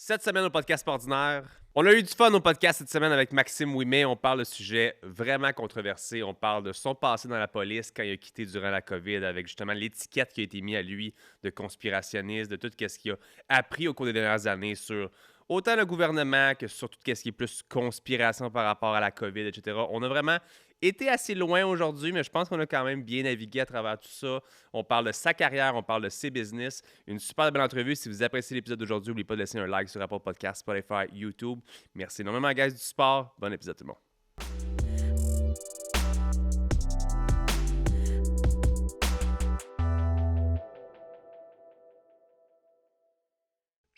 Cette semaine au podcast ordinaire, on a eu du fun au podcast cette semaine avec Maxime Ouimet. On parle de sujets vraiment controversés. On parle de son passé dans la police quand il a quitté durant la COVID avec justement l'étiquette qui a été mise à lui de conspirationniste, de tout ce qu'il a appris au cours des dernières années sur autant le gouvernement que sur tout ce qui est plus conspiration par rapport à la COVID, etc. On a vraiment été assez loin aujourd'hui, mais je pense qu'on a quand même bien navigué à travers tout ça. On parle de sa carrière, on parle de ses business. Une super belle entrevue. Si vous appréciez l'épisode d'aujourd'hui, n'oubliez pas de laisser un like sur Apple Podcasts, Spotify, YouTube. Merci énormément, guys, du support. Bon épisode, tout le monde.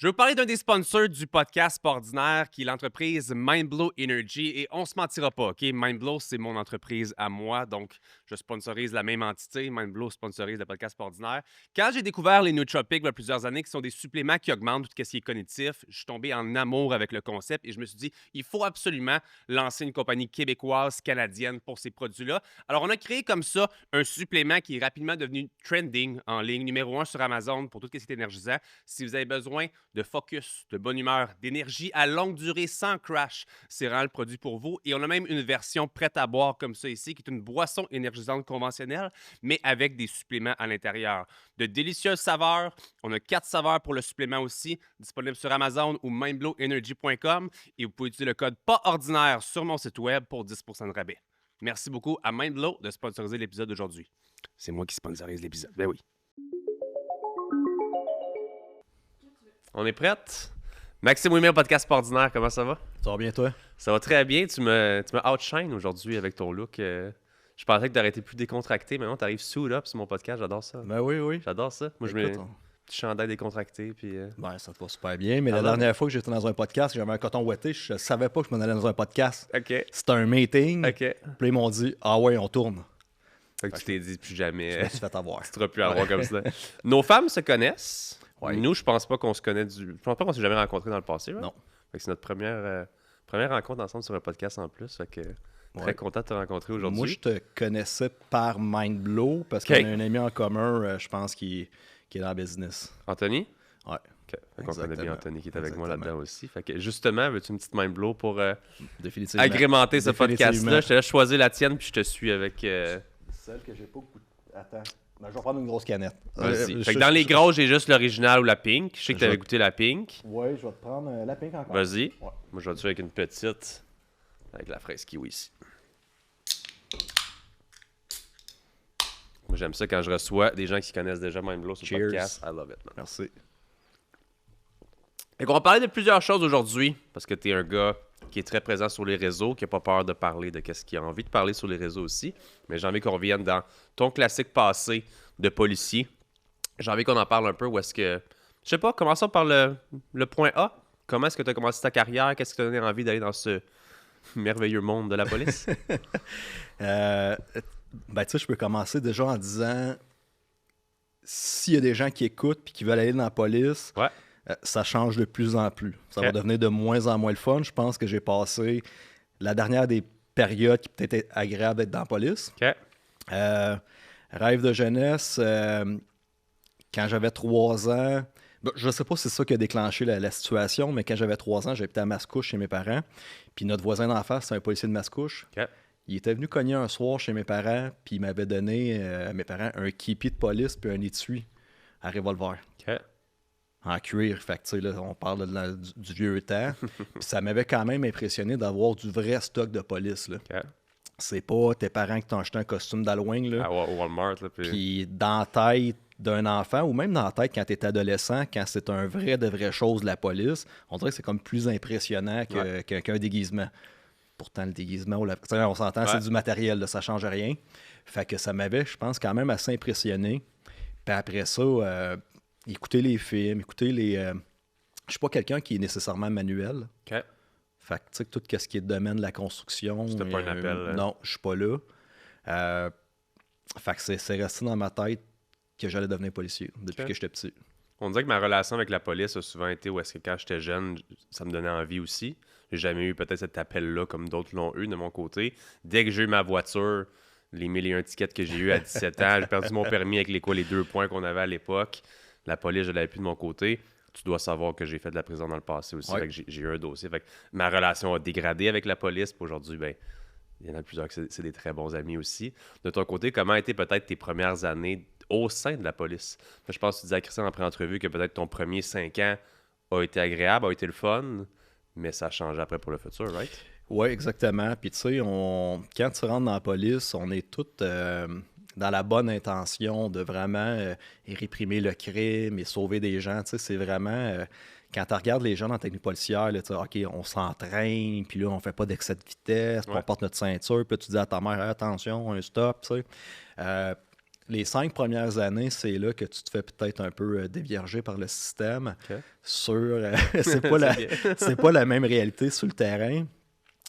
Je vais vous parler d'un des sponsors du podcast ordinaire qui est l'entreprise Mindblow Energy. Et on ne se mentira pas, OK? Mindblow, c'est mon entreprise à moi, donc je sponsorise la même entité. Mindblow sponsorise le podcast ordinaire. Quand j'ai découvert les nootropics il y a plusieurs années, qui sont des suppléments qui augmentent tout ce qui est cognitif, je suis tombé en amour avec le concept et je me suis dit, il faut absolument lancer une compagnie québécoise, canadienne pour ces produits-là. Alors, on a créé comme ça un supplément qui est rapidement devenu trending en ligne, numéro 1 sur Amazon pour tout ce qui est énergisant. Si vous avez besoin de focus, de bonne humeur, d'énergie à longue durée sans crash, c'est vraiment le produit pour vous. Et on a même une version prête à boire comme ça ici, qui est une boisson énergisante conventionnelle, mais avec des suppléments à l'intérieur. De délicieuses saveurs. On a 4 saveurs pour le supplément aussi, disponible sur Amazon ou mindblowenergy.com. Et vous pouvez utiliser le code PASORDINAIRE sur mon site web pour 10% de rabais. Merci beaucoup à Mindblow de sponsoriser l'épisode d'aujourd'hui. C'est moi qui sponsorise l'épisode. Ben oui. On est prête? Maxime Ouimet au podcast ordinaire, comment ça va? Ça va bien, toi? Ça va très bien. Tu me outshine aujourd'hui avec ton look. Je pensais que tu aurais été plus décontracté, mais non, tu arrives suit up sur mon podcast. J'adore ça. Ben oui. J'adore ça. Moi, je mets petit chandail décontracté. Puis, Ben, ça te va super bien. Mais la dernière fois que j'étais dans un podcast, j'avais un coton ouaté, je savais pas que je m'en allais dans un podcast. OK. C'était un meeting. OK. Puis ils m'ont dit, ah ouais, on tourne. Fait que tu t'es dit plus jamais. Je me suis fait avoir. Tu ne plus avoir comme ça. Nos femmes se connaissent. Ouais. Nous, je pense pas qu'on se connaît Je pense pas qu'on s'est jamais rencontrés dans le passé. Right? Non. Fait que c'est notre première rencontre ensemble sur un podcast en plus. Fait que très content de te rencontrer aujourd'hui. Moi, je te connaissais par Mindblow parce qu'on a un ami en commun, je pense, qui est dans le business. Anthony? Ouais. OK. Fait qu'on connaît bien Anthony qui est avec moi là-dedans aussi. Fait que justement, veux-tu une petite Mindblow pour agrémenter ce podcast-là? Je te laisse choisir la tienne puis je te suis avec... Celle que j'ai pas goûté. Attends. Ben, je vais prendre une grosse canette. Vas-y. Fait que dans les grosses, j'ai juste l'original ou la pink. Je sais que tu avais goûté la pink. Oui, je vais te prendre la pink encore. Vas-y. Ouais. Moi, je vais te faire avec une petite. Avec la fraise kiwi ici. Moi, j'aime ça quand je reçois des gens qui connaissent déjà Mindblow sur le podcast. I love it, man. Merci. Et qu'on va parler de plusieurs choses aujourd'hui, parce que tu es un gars qui est très présent sur les réseaux, qui n'a pas peur de parler de ce qu'il a envie de parler sur les réseaux aussi. Mais j'ai envie qu'on revienne dans ton classique passé de policier. J'ai envie qu'on en parle un peu où est-ce que... Je sais pas, commençons par le point A. Comment est-ce que tu as commencé ta carrière? Qu'est-ce qui t'a donné envie d'aller dans ce merveilleux monde de la police? Ben, tu sais, je peux commencer déjà en disant, s'il y a des gens qui écoutent et qui veulent aller dans la police, ça change de plus en plus. Ça va devenir de moins en moins le fun. Je pense que j'ai passé la dernière des périodes qui peut-être agréable d'être dans la police. Rêve de jeunesse, quand j'avais 3 ans, je ne sais pas si c'est ça qui a déclenché la situation, mais quand j'avais 3 ans, j'habitais à Mascouche chez mes parents. Puis notre voisin d'en face, c'est un policier de Mascouche. Il était venu cogner un soir chez mes parents, puis il m'avait donné à mes parents un képi de police puis un étui à revolver. En cuir. Fait que, tu sais, là, on parle du vieux temps. Puis ça m'avait quand même impressionné d'avoir du vrai stock de police. Là. C'est pas tes parents qui t'ont acheté un costume d'Halloween. Là. À Walmart. Puis dans la tête d'un enfant, ou même dans la tête quand t'es adolescent, quand c'est un vrai de vraie chose de la police, on dirait que c'est comme plus impressionnant qu'un déguisement. Pourtant, le déguisement, on s'entend, c'est du matériel, là, ça change rien. Fait que ça m'avait, je pense, quand même assez impressionné. Puis après ça... écouter les films, écouter les... Je suis pas quelqu'un qui est nécessairement manuel. Fait que, tu sais, tout ce qui est domaine de la construction... C'était pas un appel. Non, je suis pas là. Fait que c'est resté dans ma tête que j'allais devenir policier depuis que j'étais petit. On dirait que ma relation avec la police a souvent été où est-ce que quand j'étais jeune, ça me donnait envie aussi. J'ai jamais eu peut-être cet appel-là comme d'autres l'ont eu de mon côté. Dès que j'ai eu ma voiture, les 1001 tickets que j'ai eu à 17 ans, j'ai perdu mon permis avec les 2 points qu'on avait à l'époque. La police, je l'avais plus de mon côté. tu dois savoir que j'ai fait de la prison dans le passé aussi. Ouais. Fait que j'ai eu un dossier. Fait que ma relation a dégradé avec la police. Puis aujourd'hui, ben, il y en a plusieurs qui c'est des très bons amis aussi. De ton côté, comment étaient peut-être tes premières années au sein de la police? Je pense que tu disais à Christian en pré-entrevue que peut-être ton premier 5 ans a été agréable, a été le fun, mais ça a changé après pour le futur, right? Oui, exactement. Puis tu sais, quand tu rentres dans la police, on est tous dans la bonne intention de vraiment réprimer le crime et sauver des gens. Tu sais, c'est vraiment... quand tu regardes les gens dans la technique policière, là, tu sais, OK, on s'entraîne, puis là, on fait pas d'excès de vitesse, puis on porte notre ceinture, puis tu dis à ta mère, hey, attention, un stop, tu sais. Les 5 premières années, c'est là que tu te fais peut-être un peu dévierger par le système. OK. C'est pas c'est pas la même réalité sur le terrain.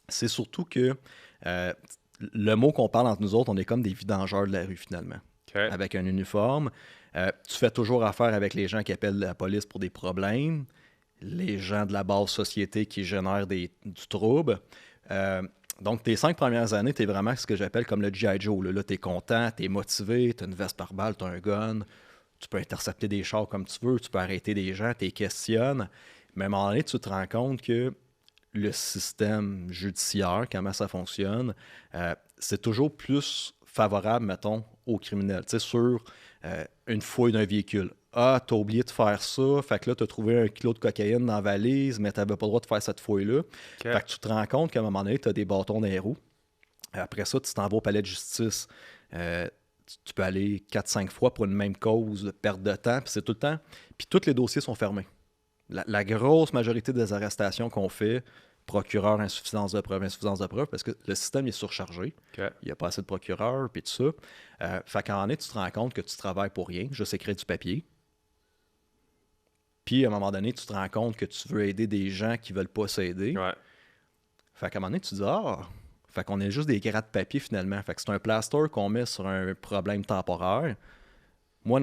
C'est surtout que le mot qu'on parle entre nous autres, on est comme des vidangeurs de la rue finalement. OK. Avec un uniforme. Tu fais toujours affaire avec les gens qui appellent la police pour des problèmes, les gens de la basse société qui génèrent du trouble. Donc, tes 5 premières années, tu es vraiment ce que j'appelle comme le G.I. Joe. Là, tu es content, tu es motivé, tu as une veste par balle, tu as un gun, tu peux intercepter des chars comme tu veux, tu peux arrêter des gens, tu les questionnes. Mais à un moment donné, tu te rends compte que le système judiciaire, comment ça fonctionne, c'est toujours plus favorable, mettons, aux criminels. Tu sais, sur une fouille d'un véhicule. Ah, t'as oublié de faire ça, fait que là, t'as trouvé 1 kilo de cocaïne dans la valise, mais t'avais pas le droit de faire cette fouille-là. Fait que tu te rends compte qu'à un moment donné, t'as des bâtons dans les roues. Après ça, tu t'en vas au palais de justice. Tu peux aller 4-5 fois pour une même cause de perte de temps, puis c'est tout le temps. Puis tous les dossiers sont fermés. La grosse majorité des arrestations qu'on fait, procureur, insuffisance de preuve, parce que le système est surchargé. OK. Il n'y a pas assez de procureurs, puis tout ça. Fait qu'en année, tu te rends compte que tu travailles pour rien, juste écrire du papier. Puis, à un moment donné, tu te rends compte que tu veux aider des gens qui ne veulent pas s'aider. Ouais. Fait qu'à un moment donné, tu te dis, fait qu'on est juste des gras de papier finalement. Fait que c'est un plaster qu'on met sur un problème temporaire. Moi,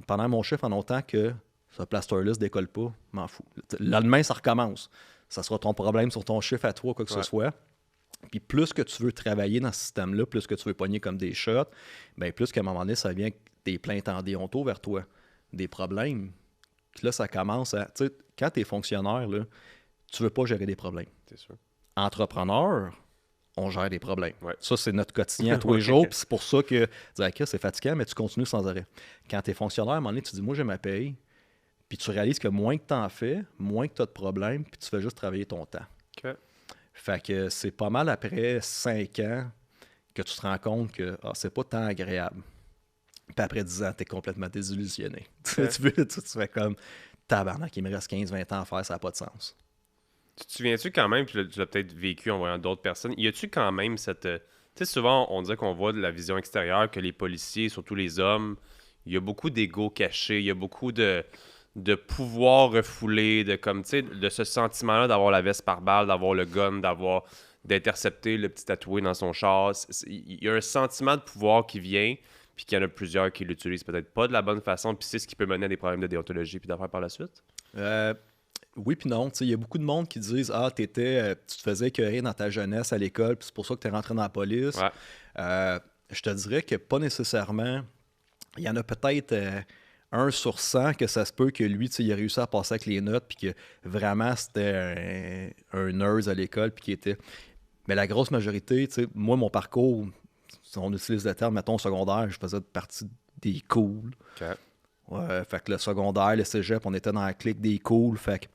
pendant mon chiffre, en longtemps que ce plaster-là ne se décolle pas, m'en fous. Le lendemain, ça recommence. Ça sera ton problème sur ton chiffre à toi, quoi que ce soit. Puis plus que tu veux travailler dans ce système-là, plus que tu veux pogner comme des shots, bien plus qu'à un moment donné, ça vient des plaintes en déonto vers toi, des problèmes. Puis là, ça commence à... Tu sais, quand tu es fonctionnaire, là, tu veux pas gérer des problèmes. C'est sûr. Entrepreneur, on gère des problèmes. Ouais. Ça, c'est notre quotidien tous les jours. Puis c'est pour ça que tu dis, c'est fatigant, mais tu continues sans arrêt. Quand tu es fonctionnaire, à un moment donné, tu dis, moi, j'ai ma paye. Puis tu réalises que moins que tu en fais, moins que tu as de problèmes, puis tu fais juste travailler ton temps. OK. Fait que c'est pas mal après 5 ans que tu te rends compte que c'est pas tant agréable. Puis après 10 ans, tu es complètement désillusionné. Ouais. tu fais comme tabarnak, il me reste 15-20 ans à faire, ça n'a pas de sens. Tu te souviens-tu quand même, puis tu l'as peut-être vécu en voyant d'autres personnes, y a-tu quand même cette... tu sais, souvent, on dit qu'on voit de la vision extérieure, que les policiers, surtout les hommes, il y a beaucoup d'ego caché, il y a beaucoup de pouvoir refoulé, de ce sentiment-là d'avoir la veste par balle, d'avoir le gun, d'intercepter le petit tatoué dans son char. Il y a un sentiment de pouvoir qui vient, puis qu'il y en a plusieurs qui l'utilisent peut-être pas de la bonne façon, puis c'est ce qui peut mener à des problèmes de déontologie puis d'affaires par la suite. Oui puis non. Il y a beaucoup de monde qui disent tu te faisais écœurer dans ta jeunesse à l'école, puis c'est pour ça que tu es rentré dans la police. Ouais. Je te dirais que pas nécessairement. Il y en a peut-être 1 sur 100 que ça se peut que lui, il a réussi à passer avec les notes, puis que vraiment c'était un nerd à l'école, puis qui était. Mais la grosse majorité, moi, mon parcours, si on utilise le terme, mettons, au secondaire, je faisais partie des cools. OK. Ouais, fait que le secondaire, le cégep, on était dans la clique des cools. Fait que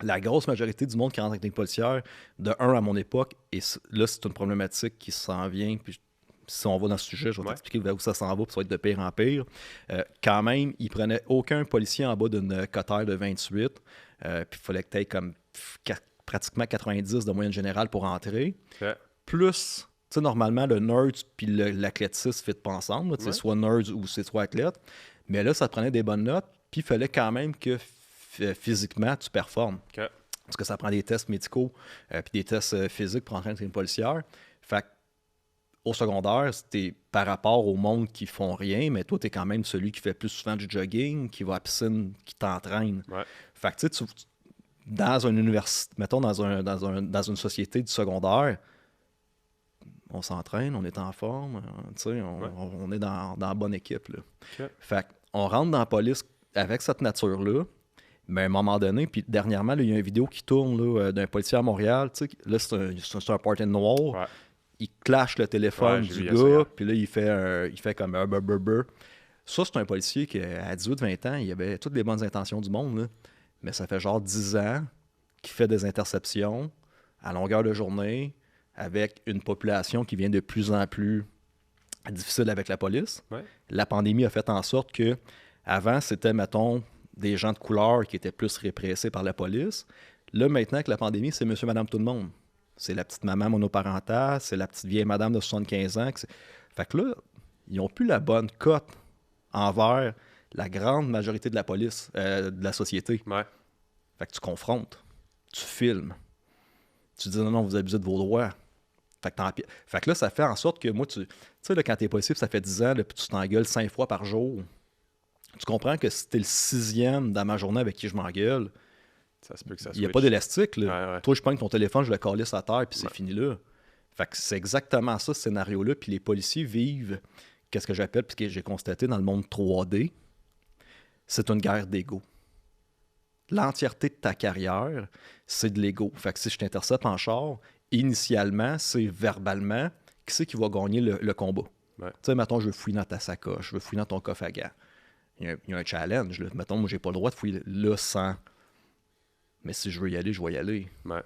la grosse majorité du monde qui rentre avec des policières, de un à mon époque, et là, c'est une problématique qui s'en vient, puis si on va dans ce sujet, je vais t'expliquer où ça s'en va, puis ça va être de pire en pire. Quand même, ils prenaient aucun policier en bas d'une cotère de 28, puis il fallait que tu aies comme pratiquement 90 de moyenne générale pour entrer. OK. Plus, tu sais, normalement, le nerd puis l'athlétisme ne fit pas ensemble, là, soit nerd ou c'est soit athlète. Mais là, ça te prenait des bonnes notes, puis il fallait quand même que physiquement, tu performes. OK. Parce que ça prend des tests médicaux puis des tests physiques pour entrer dans une policière. Fait au secondaire, c'était par rapport au monde qui font rien, mais toi, tu es quand même celui qui fait plus souvent du jogging, qui va à la piscine, qui t'entraîne. Ouais. Fait que tu sais, dans une université, mettons dans une société du secondaire, on s'entraîne, on est en forme, on est dans la bonne équipe. Là. Okay. Fait qu'on rentre dans la police avec cette nature-là, Mais à un moment donné, puis dernièrement, là, il y a une vidéo qui tourne là, d'un policier à Montréal. Tu sais, là, c'est un party noir. Ouais. Il clash le téléphone J'ai du vu ça gars, hier. puis là, il fait comme un burr. Ça, c'est un policier qui, à 18-20 ans, il avait toutes les bonnes intentions du monde, là. Mais ça fait genre 10 ans qu'il fait des interceptions à longueur de journée avec une population qui vient de plus en plus difficile avec la police. Ouais. La pandémie a fait en sorte que avant, c'était, mettons, des gens de couleur qui étaient plus répressés par la police. Là, maintenant que la pandémie, c'est monsieur, madame, tout le monde. C'est la petite maman monoparentale, c'est la petite vieille madame de 75 ans. Fait que là, ils n'ont plus la bonne cote envers la grande majorité de la police, de la société. Ouais. Fait que tu confrontes, tu filmes, tu dis non, vous abusez de vos droits. Fait que là, ça fait en sorte que moi, tu sais, là, quand t'es policier, ça fait 10 ans, là, puis tu t'engueules 5 fois par jour. Tu comprends que si t'es le 6e dans ma journée avec qui je m'engueule, Ça se peut que ça il n'y a switch. pas d'élastique. Là. Ouais, ouais. Toi, je pogne ton téléphone, je le calisse à terre, puis c'est Ouais. fini là. Fait que c'est exactement ça, ce scénario-là. Puis les policiers vivent, qu'est-ce que j'appelle, puis que j'ai constaté dans le monde 3D, c'est une guerre d'ego. L'entièreté de ta carrière, c'est de l'ego. Fait que si je t'intercepte en char, initialement, c'est verbalement, qui c'est qui va gagner le combat? Ouais. Tu sais, mettons, je veux fouiller dans ta sacoche, je veux fouiller dans ton coffre à gants. Il y a un challenge. Là. Mettons, moi, j'ai pas le droit de fouiller là sans. Mais si je veux y aller, je vais y aller. Ouais.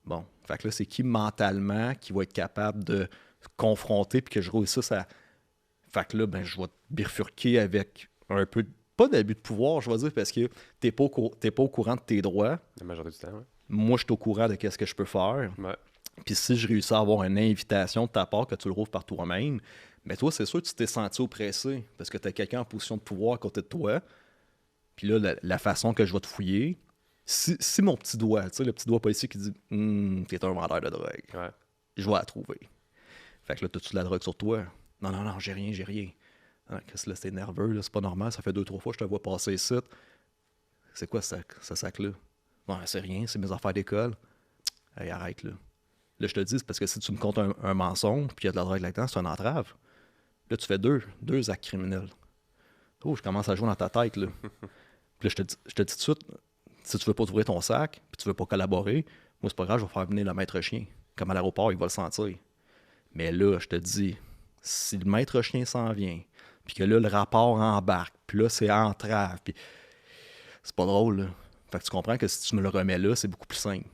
Bon. Fait que là, c'est qui mentalement qui va être capable de confronter puis que je réussisse à. Fait que là, ben, je vais te bifurquer avec un peu. Pas d'abus de pouvoir, je vais dire, parce que t'es pas au courant de tes droits. La majorité du temps, ouais. Moi, je suis au courant de qu'est-ce que je peux faire. Ouais. Puis si je réussis à avoir une invitation de ta part, que tu le rouvres par toi-même, mais toi, c'est sûr que tu t'es senti oppressé parce que tu as quelqu'un en position de pouvoir à côté de toi. Puis là, la façon que je vais te fouiller, si mon petit doigt, tu sais, le petit doigt policier qui dit t'es un vendeur de drogue, Ouais. je vais la trouver. Fait que là, t'as-tu de la drogue sur toi? Non, j'ai rien. Ah, Chris, là, c'est nerveux, là, c'est pas normal, ça fait 2-3 fois que je te vois passer ici. C'est quoi ce sac-là? Non, c'est rien, c'est mes affaires d'école. Hey, arrête, là. Là, je te dis, c'est parce que si tu me comptes un mensonge puis il y a de la drogue là-dedans, c'est une entrave. Là, tu fais deux actes criminels. Oh, je commence à jouer dans ta tête, là. Puis là, je te dis tout de suite, si tu veux pas ouvrir ton sac puis tu veux pas collaborer, moi, c'est pas grave, je vais faire venir le maître chien. Comme à l'aéroport, il va le sentir. Mais là, je te dis, si le maître chien s'en vient, puis que là, le rapport embarque, puis là, c'est entrave, puis c'est pas drôle, là. Fait que tu comprends que si tu me le remets là, c'est beaucoup plus simple.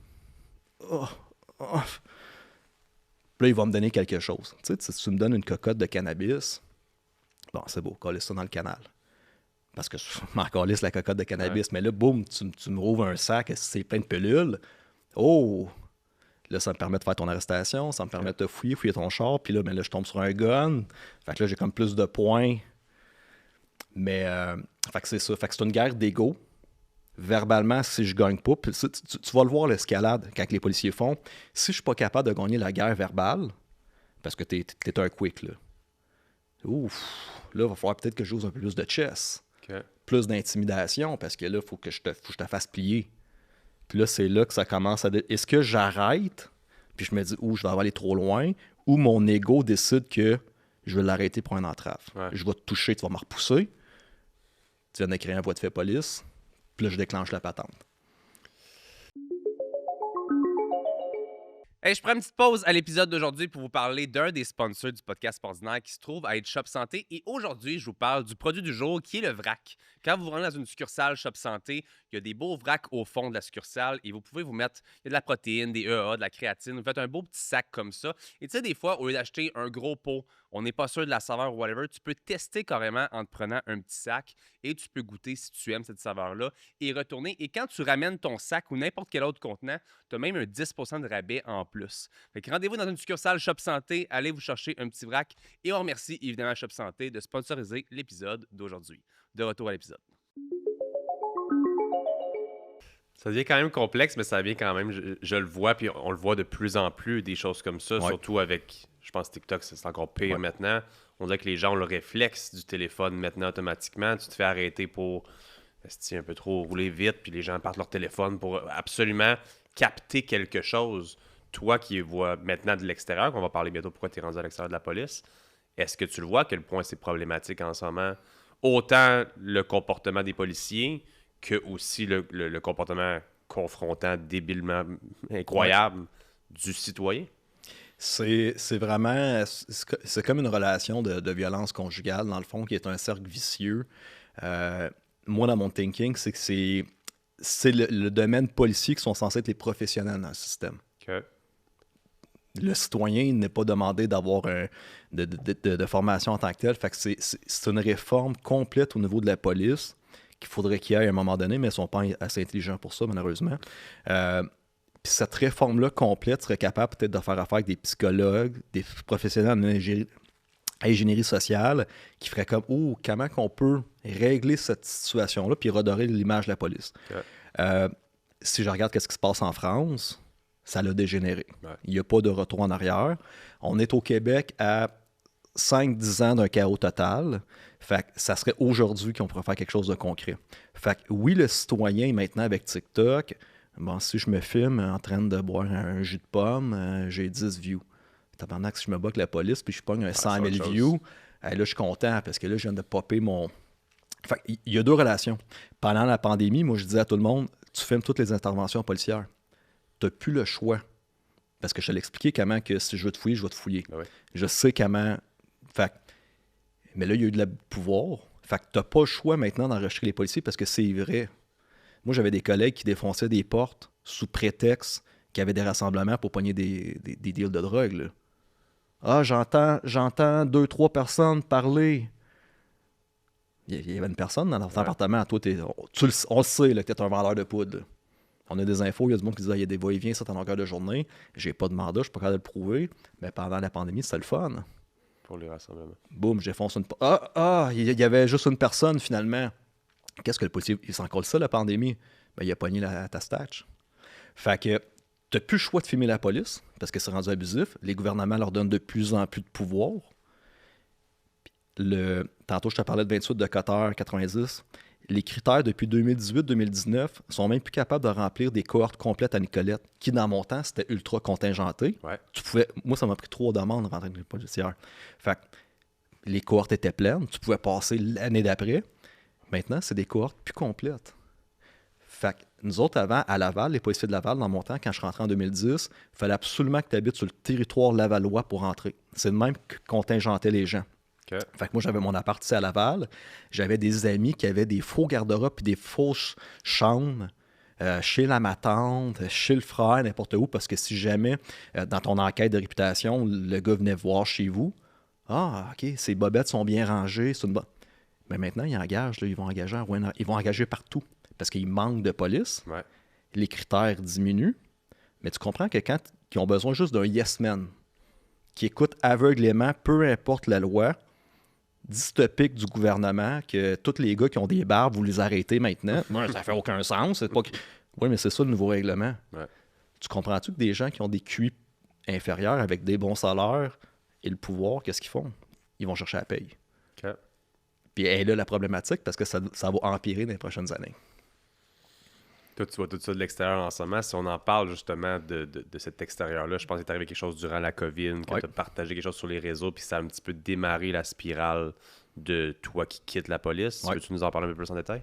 Oh. Puis là, il va me donner quelque chose. Tu sais, si tu me donnes une cocotte de cannabis, bon, c'est beau, calisse ça dans le canal. Parce que je m'en calisse la cocotte de cannabis. Mais là, boum, tu me rouvres un sac, c'est plein de pilules. Oh! Là, ça me permet de faire ton arrestation, ça me permet de te fouiller ton char. Puis là, ben là, je tombe sur un gun. Fait que là, j'ai comme plus de points. Mais, fait que c'est ça. Fait que c'est une guerre d'ego. Verbalement, si je gagne pas, puis tu vas le voir l'escalade quand les policiers font. Si je suis pas capable de gagner la guerre verbale, parce que t'es un quick, là. Ouf, là, il va falloir peut-être que j'ose un peu plus de chess. OK. Plus d'intimidation, parce que là, il faut que je te fasse plier. Puis là, c'est là que ça commence à... Est-ce que j'arrête, puis je me dis, je vais aller trop loin, ou mon ego décide que je vais l'arrêter pour un entrave. Ouais. Je vais te toucher, tu vas me repousser. Tu viens d'écrire un voie de fait police. Puis là, je déclenche la patente. Hey, je prends une petite pause à l'épisode d'aujourd'hui pour vous parler d'un des sponsors du podcast Ordinaire qui se trouve à être Shop Santé. Et aujourd'hui, je vous parle du produit du jour qui est le vrac. Quand vous vous rendez dans une succursale Shop Santé, il y a des beaux vracs au fond de la succursale et vous pouvez vous mettre il y a de la protéine, des EAA, de la créatine. Vous faites un beau petit sac comme ça. Et tu sais, des fois, au lieu d'acheter un gros pot, on n'est pas sûr de la saveur ou whatever, tu peux tester carrément en te prenant un petit sac et tu peux goûter si tu aimes cette saveur-là et retourner. Et quand tu ramènes ton sac ou n'importe quel autre contenant, tu as même un 10% de rabais en plus. Fait que rendez-vous dans une succursale Shop Santé, allez vous chercher un petit vrac et on remercie évidemment Shop Santé de sponsoriser l'épisode d'aujourd'hui. De retour à l'épisode. Ça devient quand même complexe, mais ça devient quand même, je le vois, puis on le voit de plus en plus, des choses comme ça, surtout avec, je pense TikTok, c'est encore pire maintenant. On dirait que les gens ont le réflexe du téléphone maintenant automatiquement. Tu te fais arrêter pour un peu trop rouler vite, puis les gens partent leur téléphone pour absolument capter quelque chose. Toi qui vois maintenant de l'extérieur, qu'on va parler bientôt pourquoi tu es rendu à l'extérieur de la police, est-ce que tu le vois à quel point c'est problématique en ce moment? Autant le comportement des policiers que aussi le comportement confrontant, débilement incroyable du citoyen. C'est vraiment... C'est comme une relation de violence conjugale, dans le fond, qui est un cercle vicieux. Moi, dans mon thinking, c'est que c'est le domaine policier qui sont censés être les professionnels dans le système. OK. Le citoyen n'est pas demandé d'avoir de formation en tant que tel. Fait que c'est une réforme complète au niveau de la police qu'il faudrait qu'il y ait à un moment donné, mais ils ne sont pas assez intelligents pour ça, malheureusement. Puis cette réforme-là complète serait capable peut-être de faire affaire avec des psychologues, des professionnels en ingénierie sociale qui feraient comme « Oh, comment qu'on peut régler cette situation-là puis redorer l'image de la police? Okay. » Si je regarde ce qui se passe en France, ça l'a dégénéré. Ouais. Il n'y a pas de retour en arrière. On est au Québec à 5-10 ans d'un chaos total. Fait que ça serait aujourd'hui qu'on pourrait faire quelque chose de concret. Fait que oui, le citoyen, maintenant, avec TikTok, bon, si je me filme en train de boire un jus de pomme, j'ai 10 views. Tabarnak, si je me bats avec la police puis je pogne un 100 000 views, là, je suis content parce que là, je viens de popper mon... Fait il y a deux relations. Pendant la pandémie, moi, je disais à tout le monde, tu filmes toutes les interventions policières. Tu n'as plus le choix. Parce que je te l'ai expliqué comment que si je veux te fouiller, je vais te fouiller. Ben oui. Je sais comment... Fait mais là, il y a eu de la pouvoir. Fait que tu n'as pas le choix maintenant d'enregistrer les policiers parce que c'est vrai. Moi, j'avais des collègues qui défonçaient des portes sous prétexte qu'il y avait des rassemblements pour pogner des deals de drogue. Là. Ah, j'entends 2-3 personnes parler. Il y avait une personne dans notre appartement. Toi, on le sait là, que tu es un vendeur de poudre. Là. On a des infos, il y a du monde qui dit il y a des va-et-vient, ça, en longueur de journée. J'ai pas de mandat, je suis pas capable de le prouver. Mais pendant la pandémie, c'était le fun. Pour les rassemblements. Boum, j'ai foncé une... il y avait juste une personne, finalement. Qu'est-ce que le policier... Il s'en colle ça, la pandémie? Ben, il a pogné ta statch. Fait que t'as plus le choix de filmer la police, parce que c'est rendu abusif. Les gouvernements leur donnent de plus en plus de pouvoir. Tantôt, je te parlais de 28 de Cotter 90. Les critères depuis 2018-2019 sont même plus capables de remplir des cohortes complètes à Nicolette, qui, dans mon temps, c'était ultra contingenté. Ouais. Moi, ça m'a pris 3 demandes de rentrer dans les policières. Fait que les cohortes étaient pleines. Tu pouvais passer l'année d'après. Maintenant, c'est des cohortes plus complètes. Fait que nous autres, avant, à Laval, les policiers de Laval, dans mon temps, quand je rentrais en 2010, il fallait absolument que tu habites sur le territoire lavallois pour rentrer. C'est de même que contingentait les gens. Okay. Fait que moi, j'avais mon appart ici à Laval. J'avais des amis qui avaient des faux garde-robes et des fausses chambres chez ma tante, chez le frère, n'importe où, parce que si jamais, dans ton enquête de réputation, le gars venait voir chez vous, ah, OK, ces bobettes sont bien rangées, c'est une bonne... Mais maintenant, ils engagent, là, ils vont engager partout, parce qu'il manque de police. Ouais. Les critères diminuent, mais tu comprends que quand ils ont besoin juste d'un yes man qui écoute aveuglément, peu importe la loi, dystopique du gouvernement, que tous les gars qui ont des barbes, vous les arrêtez maintenant. Ouais, ça fait aucun sens. C'est pas que... Oui, mais c'est ça le nouveau règlement. Ouais. Tu comprends-tu que des gens qui ont des QI inférieurs avec des bons salaires et le pouvoir, qu'est-ce qu'ils font? Ils vont chercher la paye. Okay. Puis elle est là la problématique parce que ça va empirer dans les prochaines années. Toi, tu vois tout ça de l'extérieur en ce moment. Si on en parle justement de cet extérieur-là, je pense qu'il est arrivé quelque chose durant la COVID, que tu as partagé quelque chose sur les réseaux, puis ça a un petit peu démarré la spirale de toi qui quittes la police. Ouais. Veux-tu nous en parler un peu plus en détail?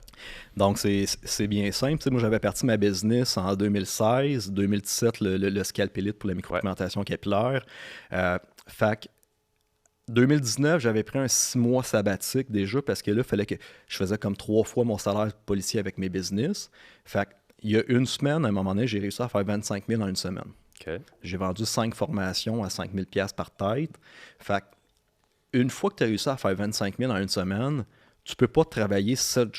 Donc, c'est bien simple. Tu sais, moi, j'avais parti ma business en 2016, 2017, le scalpélite pour la micropigmentation capillaire. Fait que 2019, j'avais pris un 6 mois sabbatique déjà parce que là, il fallait que je faisais comme 3 fois mon salaire policier avec mes business. Fait que il y a une semaine, à un moment donné, j'ai réussi à faire 25 000 en une semaine. Okay. J'ai vendu 5 formations à 5 000 $ par tête. Fait que une fois que tu as réussi à faire 25 000 en une semaine, tu peux pas travailler 7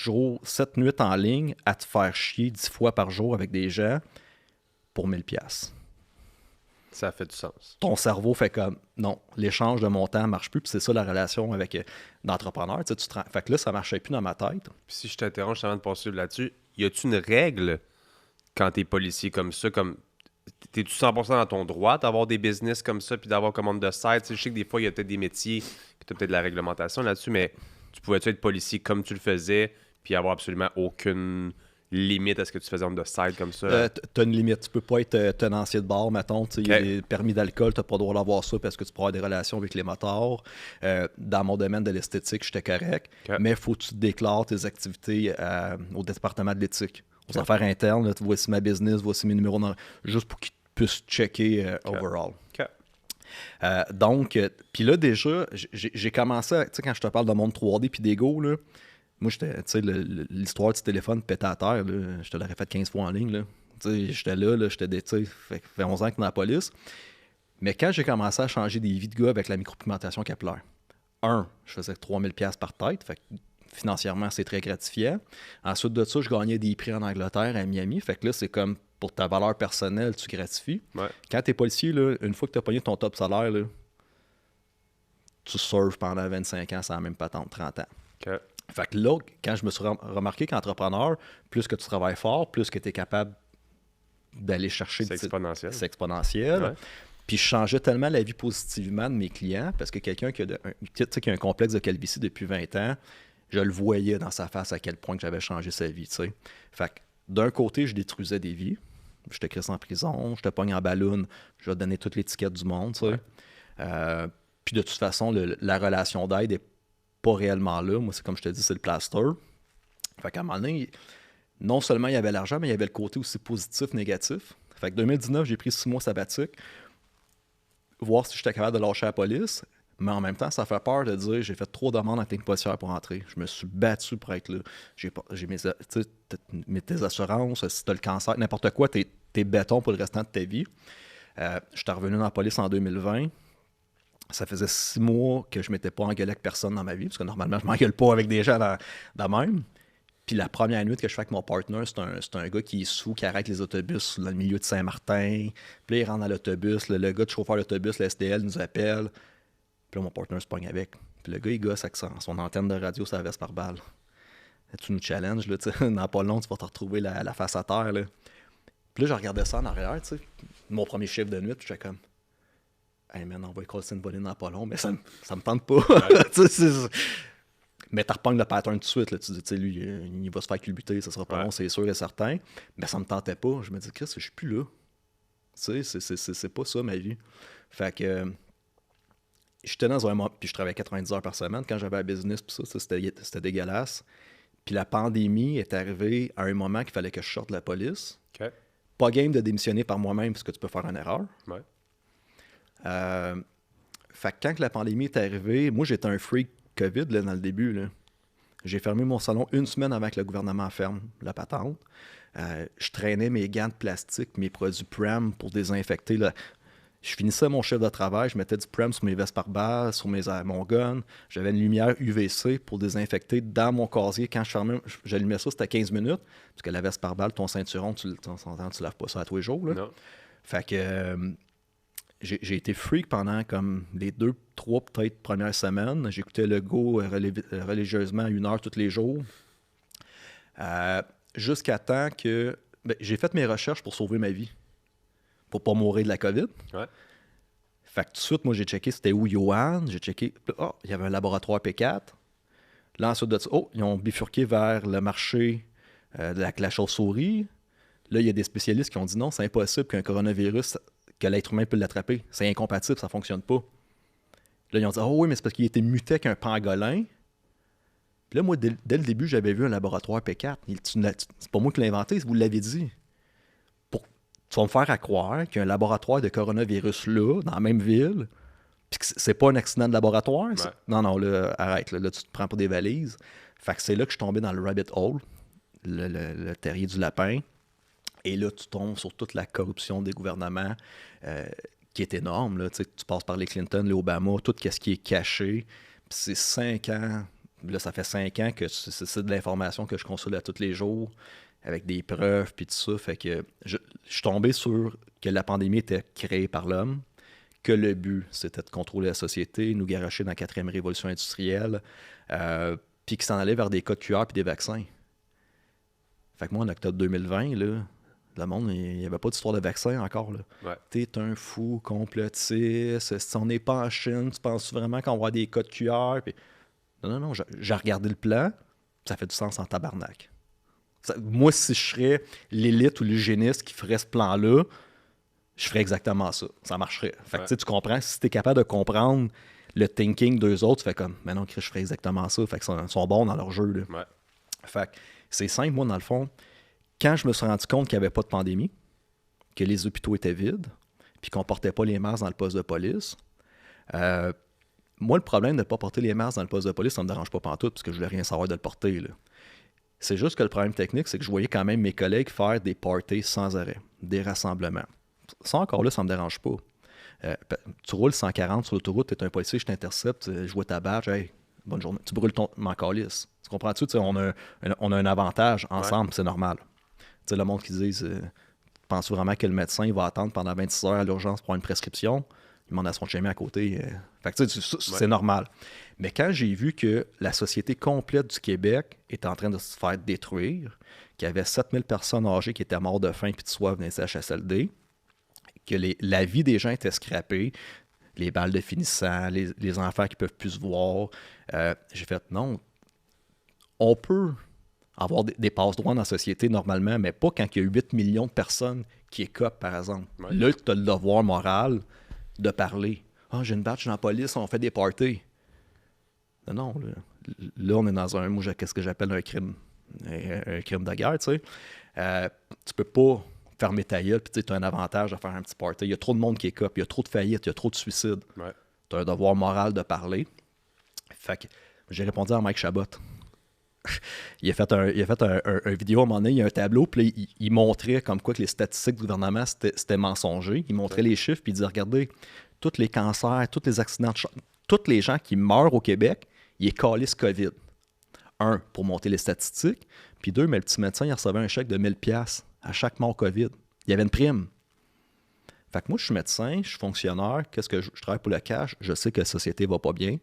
nuits en ligne à te faire chier 10 fois par jour avec des gens pour 1000 $. Ça fait du sens. Ton cerveau fait comme, non, l'échange de montant ne marche plus, puis c'est ça la relation avec l'entrepreneur. Tu sais, fait que là, ça ne marchait plus dans ma tête. Puis si je t'interromps juste avant de poursuivre là-dessus, y a-tu une règle quand t'es policier comme ça, comme t'es-tu 100% dans ton droit d'avoir des business comme ça puis d'avoir commande de site? Tu sais, je sais que des fois, il y a peut-être des métiers que tu as peut-être de la réglementation là-dessus, mais tu pouvais-tu être policier comme tu le faisais puis avoir absolument aucune limite à ce que tu faisais on the side comme ça? T'as une limite. Tu peux pas être tenancier de bar, mettons. Tu sais, les permis d'alcool, t'as pas le droit d'avoir ça parce que tu pourras avoir des relations avec les motards. Dans mon domaine de l'esthétique, j'étais correct. Mais il faut que tu déclares tes activités au département de l'éthique. Aux affaires internes, là, voici ma business, voici mes numéros, juste pour qu'ils puissent checker overall. Donc, puis là, déjà, j'ai commencé, tu sais, quand je te parle de monde 3D puis d'ego, là, moi, j'étais, tu sais, l'histoire du téléphone pété à terre, là, je te l'aurais fait 15 fois en ligne, là. Tu sais, j'étais là, j'étais, tu sais, fait 11 ans que je suis dans la police. Mais quand j'ai commencé à changer des vies de gars avec la micropigmentation capillaire, je faisais 3000$ par tête, fait que financièrement, c'est très gratifiant. Ensuite de ça, je gagnais des prix en Angleterre, à Miami, fait que là, c'est comme pour ta valeur personnelle, tu gratifies. Quand t'es policier, là, une fois que t'as pogné ton top salaire, là, tu surfes pendant 25 ans sans même pas attendre 30 ans. Fait que là, quand je me suis remarqué qu'entrepreneur, plus que tu travailles fort, plus que tu es capable d'aller chercher... C'est exponentiel. C'est exponentiel. Puis je changeais tellement la vie positivement de mes clients parce que quelqu'un qui a un complexe de calvitie depuis 20 ans, je le voyais dans sa face à quel point que j'avais changé sa vie. T'sais. Fait que d'un côté, je détruisais des vies. Je te crisse en prison, je te pogne en ballon, je vais te donner toutes les étiquettes du monde. Puis de toute façon, la relation d'aide est pas réellement là. Moi, c'est comme je te dis, c'est le plaster. Fait qu'à un moment donné, non seulement il y avait l'argent, mais il y avait le côté aussi positif, négatif. Fait que 2019, j'ai pris 6 mois sabbatique, voir si j'étais capable de lâcher la police. Mais en même temps, ça fait peur de dire j'ai fait trop de demandes à clinique policière pour entrer. Je me suis battu pour être là. J'ai tes assurances, si tu as le cancer, n'importe quoi, t'es béton pour le restant de ta vie. Je suis revenu dans la police en 2020. Ça faisait 6 mois que je ne m'étais pas engueulé avec personne dans ma vie, parce que normalement, je ne m'engueule pas avec des gens dans même. Puis la première nuit que je fais avec mon partner, c'est un gars qui est sous, qui arrête les autobus dans le milieu de Saint-Martin. Puis là, il rentre dans l'autobus. Le gars de chauffeur d'autobus, le STL, nous appelle. Puis là, mon partner se pogne avec. Puis le gars, il gosse avec son antenne de radio, sa veste par balle. Là, tu nous challenges, là, dans pas long, tu vas te retrouver la face à terre. Là. Puis là, je regardais ça en arrière, mon premier chiffre de nuit, puis j'étais comme... Hey man, on va coller une bonne dans pas long, mais ça me tente pas. Mais tu repognes le pattern tout de suite. Là. Tu dis, lui, il va se faire culbuter, ça sera pas long, c'est sûr et certain. Mais ça me tentait pas. Je me dis, Chris, je suis plus là. C'est pas ça ma vie. Fait que j'étais dans un moment, puis je travaillais 90 heures par semaine. Quand j'avais un business, puis ça, c'était dégueulasse. Puis la pandémie est arrivée à un moment qu'il fallait que je sorte de la police. Pas game de démissionner par moi-même parce que tu peux faire une erreur. Fait que quand la pandémie est arrivée, moi j'étais un freak COVID là, dans le début. Là. J'ai fermé mon salon 1 semaine avant que le gouvernement ferme la patente. Je traînais mes gants de plastique, mes produits Prem pour désinfecter. Là. Je finissais mon chef de travail, je mettais du Prem sur mes vestes par balles, sur mon gun. J'avais une lumière UVC pour désinfecter dans mon casier. Quand j'allumais ça, c'était 15 minutes. Parce que la veste par balle, ton ceinturon, tu laves pas ça à tous les jours. Là. Non. Fait que... J'ai été freak pendant comme les 2, 3 peut-être premières semaines. J'écoutais le Go religieusement 1 heure tous les jours. Jusqu'à temps que... j'ai fait mes recherches pour sauver ma vie. Pour pas mourir de la COVID. Fait que tout de suite, moi, j'ai checké c'était où Johan. J'ai checké... il y avait un laboratoire P4. Là, ensuite de ça, ils ont bifurqué vers le marché de la chauve-souris. Là, il y a des spécialistes qui ont dit non, c'est impossible qu'un coronavirus... que l'être humain peut l'attraper. C'est incompatible, ça ne fonctionne pas. Là, ils ont dit « oui, mais c'est parce qu'il était muté avec un pangolin. » Puis là, moi, dès le début, j'avais vu un laboratoire P4. C'est pas moi qui l'ai inventé, vous l'avez dit. Tu vas me faire croire qu'il y a un laboratoire de coronavirus là, dans la même ville, puis que c'est pas un accident de laboratoire. Non, là, arrête. Là, tu te prends pour des valises. Fait que c'est là que je suis tombé dans le rabbit hole, le terrier du lapin. Et là, tu tombes sur toute la corruption des gouvernements qui est énorme. Là. Tu passes par les Clinton, les Obama, tout ce qui est caché. Puis c'est 5 ans. Là, ça fait 5 ans que c'est de l'information que je consulte à tous les jours, avec des preuves, puis tout ça. Fait que je suis tombé sur que la pandémie était créée par l'homme, que le but, c'était de contrôler la société, nous garocher dans la 4e révolution industrielle, puis qui s'en allait vers des codes QR puis des vaccins. Fait que moi, en octobre 2020, là, le monde, il n'y avait pas d'histoire de vaccin encore. T'es un fou complotiste. Si on n'est pas en Chine, tu penses vraiment qu'on va avoir des codes QR? Puis... Non, j'ai regardé le plan, ça fait du sens en tabarnak. Moi, si je serais l'élite ou l'hygiéniste qui ferait ce plan-là, je ferais exactement ça. Ça marcherait. Fait que, tu comprends, si tu es capable de comprendre le thinking d'eux autres, tu fais comme, mais non, Chris, je ferais exactement ça. Fait que sont bons dans leur jeu. Là. Ouais. Fait que c'est simple, moi, dans le fond. Quand je me suis rendu compte qu'il n'y avait pas de pandémie, que les hôpitaux étaient vides, puis qu'on ne portait pas les masques dans le poste de police, moi, le problème de ne pas porter les masques dans le poste de police, ça ne me dérange pas pantoute, parce que je ne voulais rien savoir de le porter. Là. C'est juste que le problème technique, c'est que je voyais quand même mes collègues faire des parties sans arrêt, des rassemblements. Ça, encore là, ça ne me dérange pas. Tu roules 140 sur l'autoroute, tu es un policier, je t'intercepte, je vois ta badge, hey, bonne journée. Tu brûles ton calice. Tu comprends-tu? On a un avantage ensemble, c'est normal. Tu sais, le monde qui dit penses-tu vraiment que le médecin il va attendre pendant 26 heures à l'urgence pour une prescription? Il demande à son chimie à côté. Fait que, c'est normal. Mais quand j'ai vu que la société complète du Québec était en train de se faire détruire, qu'il y avait 7000 personnes âgées qui étaient mortes de faim et de soif dans les CHSLD, que la vie des gens était scrappée, les balles de finissant, les enfants qui ne peuvent plus se voir, j'ai fait non, on peut avoir des passe-droits dans la société normalement, mais pas quand il y a 8 millions de personnes qui écopent, par exemple. Ouais. Là, tu as le devoir moral de parler. « Ah, j'ai une badge dans la police, on fait des parties. » Non, là, on est dans qu'est-ce que j'appelle un crime de guerre, tu sais. Tu peux pas fermer ta gueule, puis tu as un avantage de faire un petit party. Il y a trop de monde qui écope, il y a trop de faillites, il y a trop de suicides. Ouais. Tu as un devoir moral de parler. Fait que j'ai répondu à Mike Chabot. Il a fait un vidéo à un moment donné, il y a un tableau, puis il montrait comme quoi que les statistiques du gouvernement, c'était mensonger. Il montrait les chiffres, puis il disait, regardez, tous les cancers, tous les accidents, tous les gens qui meurent au Québec, il est calisse COVID. Un, pour monter les statistiques, puis deux, mais le petit médecin, il recevait un chèque de 1000$ à chaque mort COVID. Il y avait une prime. Fait que moi, je suis médecin, je suis fonctionnaire, qu'est-ce que je travaille pour le cash, je sais que la société va pas bien.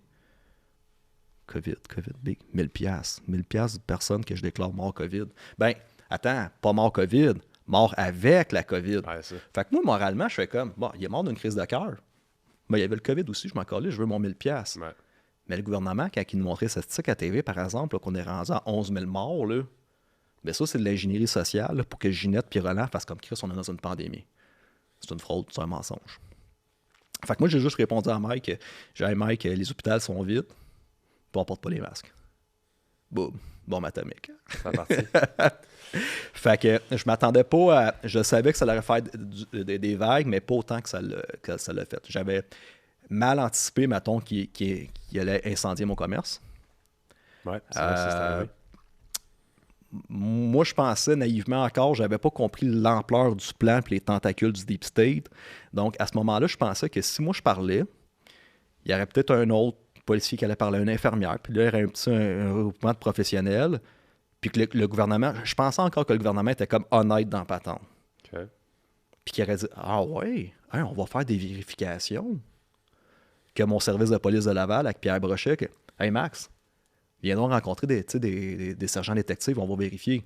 COVID, big, 1000$. 1000$ de personnes que je déclare mort COVID. Ben, attends, pas mort COVID, mort avec la COVID. Ouais, fait que moi, moralement, je fais comme, bon, il est mort d'une crise de cœur. Ben, il y avait le COVID aussi, je m'en calais, je veux mon 1000$. Ouais. Mais le gouvernement, quand il nous montrait statistiques à TV, par exemple, là, qu'on est rendu à 11 000 morts, là, ben ça, c'est de l'ingénierie sociale là, pour que Ginette et Roland fassent comme Chris, on est dans une pandémie. C'est une fraude, c'est un mensonge. Fait que moi, j'ai juste répondu à Mike, Mike, les hôpitaux sont vides. Puis on porte pas les masques. Boum. Bombe atomique. C'est parti. Fait que je m'attendais pas à... Je savais que ça allait faire des vagues, mais pas autant que ça l'a fait. J'avais mal anticipé, mettons, qu'il allait incendier mon commerce. Ouais, c'est vrai, c'est arrivé. Moi, je pensais naïvement encore, j'avais pas compris l'ampleur du plan et les tentacules du Deep State. Donc, à ce moment-là, je pensais que si moi je parlais, il y aurait peut-être un autre policier qui allait parler à une infirmière, puis là, il y aurait un regroupement de professionnels, puis que le gouvernement, je pensais encore que le gouvernement était comme honnête dans la patente. Okay. Puis qu'il aurait dit, ah ouais, hein, on va faire des vérifications. Que mon service de police de Laval, avec Pierre Brochet, que, hey Max, viens donc rencontrer des sergents détectives, on va vérifier.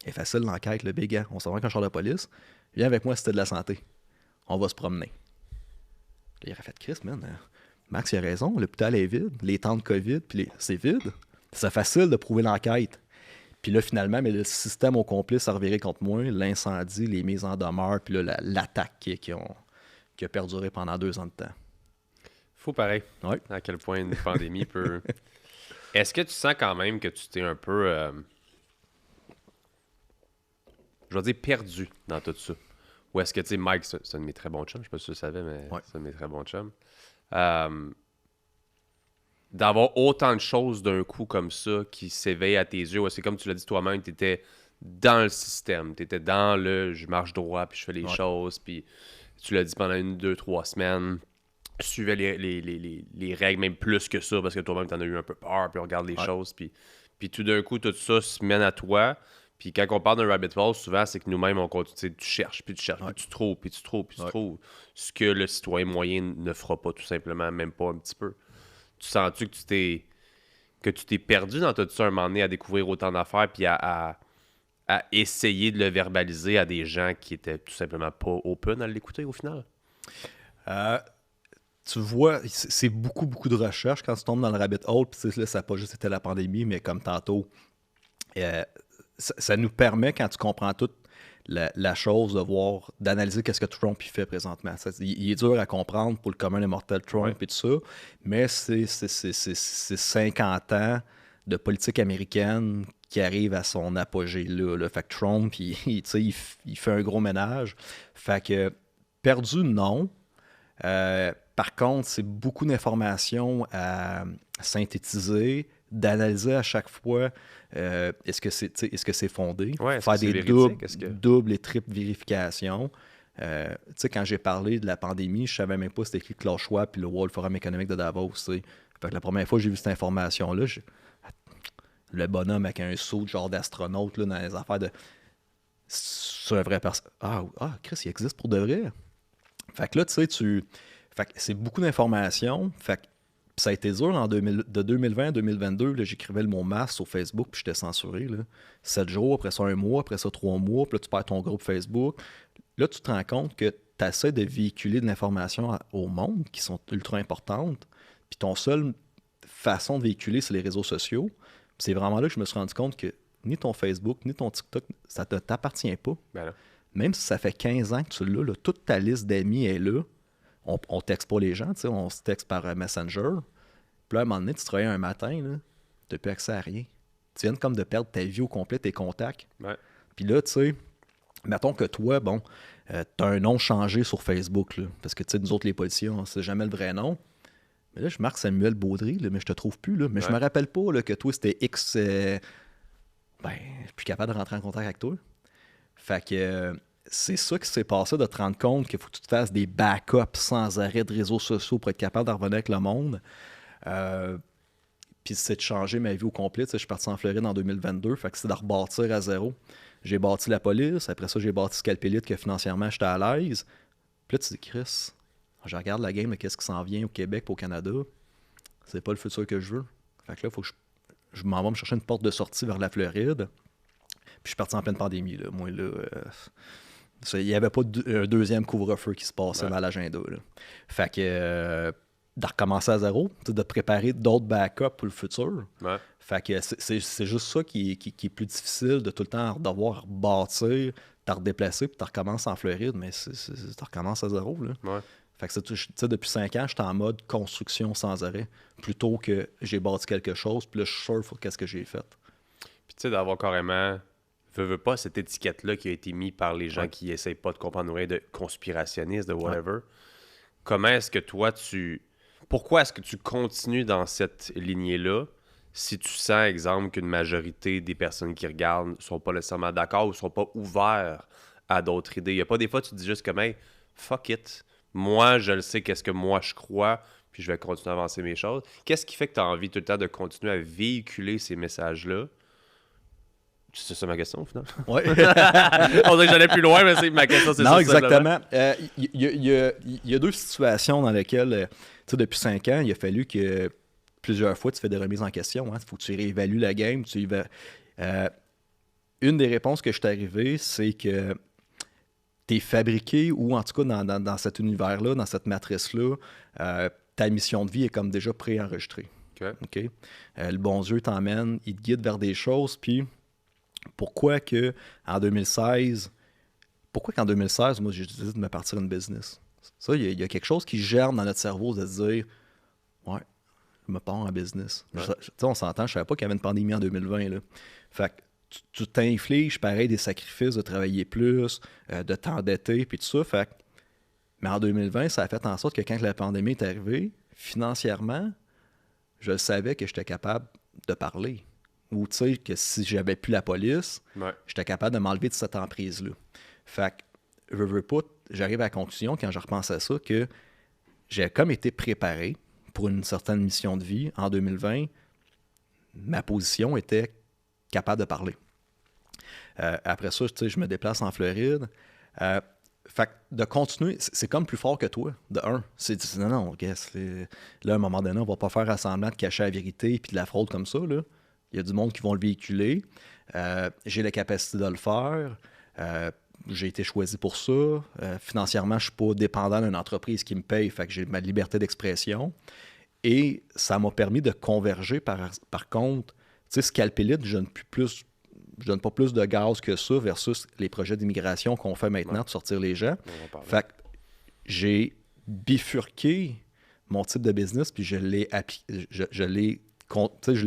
C'est facile l'enquête, le big, hein? On s'en va qu'un char de police, viens avec moi si t'es de la santé. On va se promener. Là, il aurait fait Chris, man, Max, il a raison, l'hôpital est vide, les temps de COVID, puis c'est vide. C'est facile de prouver l'enquête. Puis là, finalement, mais le système au complet s'est reviré contre moi, l'incendie, les mises en demeure, puis là, l'attaque qui a perduré pendant 2 ans de temps. Faut pareil. Ouais. À quel point une pandémie peut... Est-ce que tu sens quand même que tu t'es un peu, je vais dire, perdu dans tout ça? Ou est-ce que, tu sais, Mike, c'est un de mes très bons chums, je sais pas si tu le savais, mais c'est un de mes très bons chums. D'avoir autant de choses d'un coup comme ça qui s'éveillent à tes yeux, c'est comme tu l'as dit toi-même, tu étais dans le système, tu étais dans le je marche droit, puis je fais les choses, puis tu l'as dit pendant 1, 2, 3 semaines, tu suivais les règles, même plus que ça, parce que toi-même, tu en as eu un peu peur, puis on regarde les choses, puis tout d'un coup, tout ça se mène à toi. Puis quand on parle d'un rabbit hole, souvent, c'est que nous-mêmes, on continue, tu cherches, puis tu cherches, puis tu trouves, puis tu trouves, puis tu trouves. Ce que le citoyen moyen ne fera pas, tout simplement, même pas un petit peu. Tu sens-tu que tu t'es perdu dans tout ça un moment donné à découvrir autant d'affaires, puis à essayer de le verbaliser à des gens qui étaient tout simplement pas open à l'écouter au final? Tu vois, c'est beaucoup, beaucoup de recherches quand tu tombes dans le rabbit hole, puis là, ça n'a pas juste été la pandémie, mais comme tantôt... ça nous permet, quand tu comprends toute la chose, de voir, d'analyser qu'est-ce que Trump il fait présentement. Il est dur à comprendre pour le commun des mortels, Trump et tout ça, mais c'est 50 ans de politique américaine qui arrive à son apogée là. Fait que Trump, il fait un gros ménage. Fait que perdu, non. Par contre, c'est beaucoup d'informations à synthétiser, d'analyser à chaque fois est-ce que c'est fondé, Ouais, faire des véridique? doubles et triples vérifications. Quand j'ai parlé de la pandémie, je savais même pas c'était écrit Klaus Schwab puis le World Forum économique de Davos. Fait que la première fois que j'ai vu cette information-là, le bonhomme avec un saut genre d'astronaute là, dans les affaires de... C'est un vrai personne. Chris, il existe pour de vrai. Fait que là, fait que c'est beaucoup d'informations. Fait que ça a été dur de 2020 à 2022. Là, j'écrivais le mot masse sur Facebook, puis j'étais censuré. Là. 7 jours, après ça 1 mois, après ça 3 mois, puis là, tu perds ton groupe Facebook. Là, tu te rends compte que tu essaies de véhiculer de l'information au monde qui sont ultra importantes, puis ton seule façon de véhiculer, c'est les réseaux sociaux. Puis c'est vraiment là que je me suis rendu compte que ni ton Facebook, ni ton TikTok, ça ne t'appartient pas. Ben Même si ça fait 15 ans que tu l'as, là, toute ta liste d'amis est là. On texte pas les gens, on se texte par Messenger. Puis là, à un moment donné, tu travailles un matin, tu n'as plus accès à rien. Tu viens comme de perdre ta vie au complet, tes contacts. Ouais. Puis là, tu sais, mettons que toi, tu as un nom changé sur Facebook, là, parce que, tu sais, nous autres, les policiers, on ne sait jamais le vrai nom. Mais là, je marque Samuel Baudry, là, mais je te trouve plus, là. Mais je me rappelle pas là, que toi, c'était X. Je suis plus capable de rentrer en contact avec toi. Fait que c'est ça qui s'est passé, de te rendre compte qu'il faut que tu te fasses des backups sans arrêt de réseaux sociaux pour être capable de revenir avec le monde. Puis c'est de changer ma vie au complet. Je suis parti en Floride en 2022, fait que c'est de rebâtir à zéro. J'ai bâti la police, après ça, j'ai bâti Scalpélite, que financièrement, j'étais à l'aise. Puis là, tu dis, Chris, je regarde la game, qu'est-ce qui s'en vient au Québec, au Canada. C'est pas le futur que je veux. Fait que là, il faut que je m'en vais me chercher une porte de sortie vers la Floride. Puis je suis parti en pleine pandémie. Là. Moi, là, il n'y avait pas un deuxième couvre-feu qui se passait dans l'agenda. Là. Fait que de recommencer à zéro, de préparer d'autres backups pour le futur. Ouais. Fait que c'est juste ça qui est plus difficile, de tout le temps devoir bâtir, te redéplacer, puis tu recommences en Floride, mais tu recommences à zéro. Là. Ouais. Fait que depuis 5 ans, je suis en mode construction sans arrêt, plutôt que j'ai bâti quelque chose, puis là, je suis sûr qu'est-ce que j'ai fait. Puis tu sais, d'avoir carrément, veux pas, cette étiquette-là qui a été mise par les gens qui essayent pas de comprendre rien de conspirationniste, de whatever. Ouais. Comment est-ce que toi, pourquoi est-ce que tu continues dans cette lignée-là si tu sens, exemple, qu'une majorité des personnes qui regardent sont pas nécessairement d'accord ou sont pas ouverts à d'autres idées? Il y a pas des fois, tu te dis juste comme, hey, fuck it. Moi, je le sais, qu'est-ce que moi je crois, puis je vais continuer à avancer mes choses. Qu'est-ce qui fait que tu as envie tout le temps de continuer à véhiculer ces messages-là? C'est ça ma question, au final? Oui. On dirait que j'allais plus loin, mais c'est ma question, c'est ça. Non, exactement. Il y a 2 situations dans lesquelles, depuis 5 ans, il a fallu que plusieurs fois tu fais des remises en question. Il faut que tu réévalues la game. Une des réponses que je suis arrivé, c'est que tu es fabriqué, ou en tout cas dans cet univers-là, dans cette matrice-là, ta mission de vie est comme déjà préenregistrée. Okay? Le bon Dieu t'emmène, il te guide vers des choses, puis pourquoi qu'en 2016, moi, j'ai décidé de me partir une business? Ça, il y a quelque chose qui germe dans notre cerveau de se dire, ouais, je me pars en business. Ouais. On s'entend, je savais pas qu'il y avait une pandémie en 2020. Là. Fait que tu t'infliges, pareil, des sacrifices de travailler plus, de t'endetter, puis tout ça. Fait que, mais en 2020, ça a fait en sorte que quand la pandémie est arrivée, financièrement, je savais que j'étais capable de parler. Ou tu sais, que si j'avais plus la police, j'étais capable de m'enlever de cette emprise-là. Fait que, veux pas, j'arrive à la conclusion, quand je repense à ça, que j'ai comme été préparé pour une certaine mission de vie en 2020. Ma position était capable de parler. Après ça, je me déplace en Floride. Fait que de continuer, c'est comme plus fort que toi, de un. C'est non, là, à un moment donné, on va pas faire semblant de cacher la vérité puis de la fraude comme ça, là. Il y a du monde qui vont le véhiculer. J'ai la capacité de le faire. J'ai été choisi pour ça. Financièrement, je ne suis pas dépendant d'une entreprise qui me paye, fait que j'ai ma liberté d'expression. Et ça m'a permis de converger, par contre. Tu sais, Scalpélite, je ne puis plus je donne pas plus de gaz que ça versus les projets d'immigration qu'on fait maintenant pour sortir les gens. Fait que j'ai bifurqué mon type de business, puis je l'ai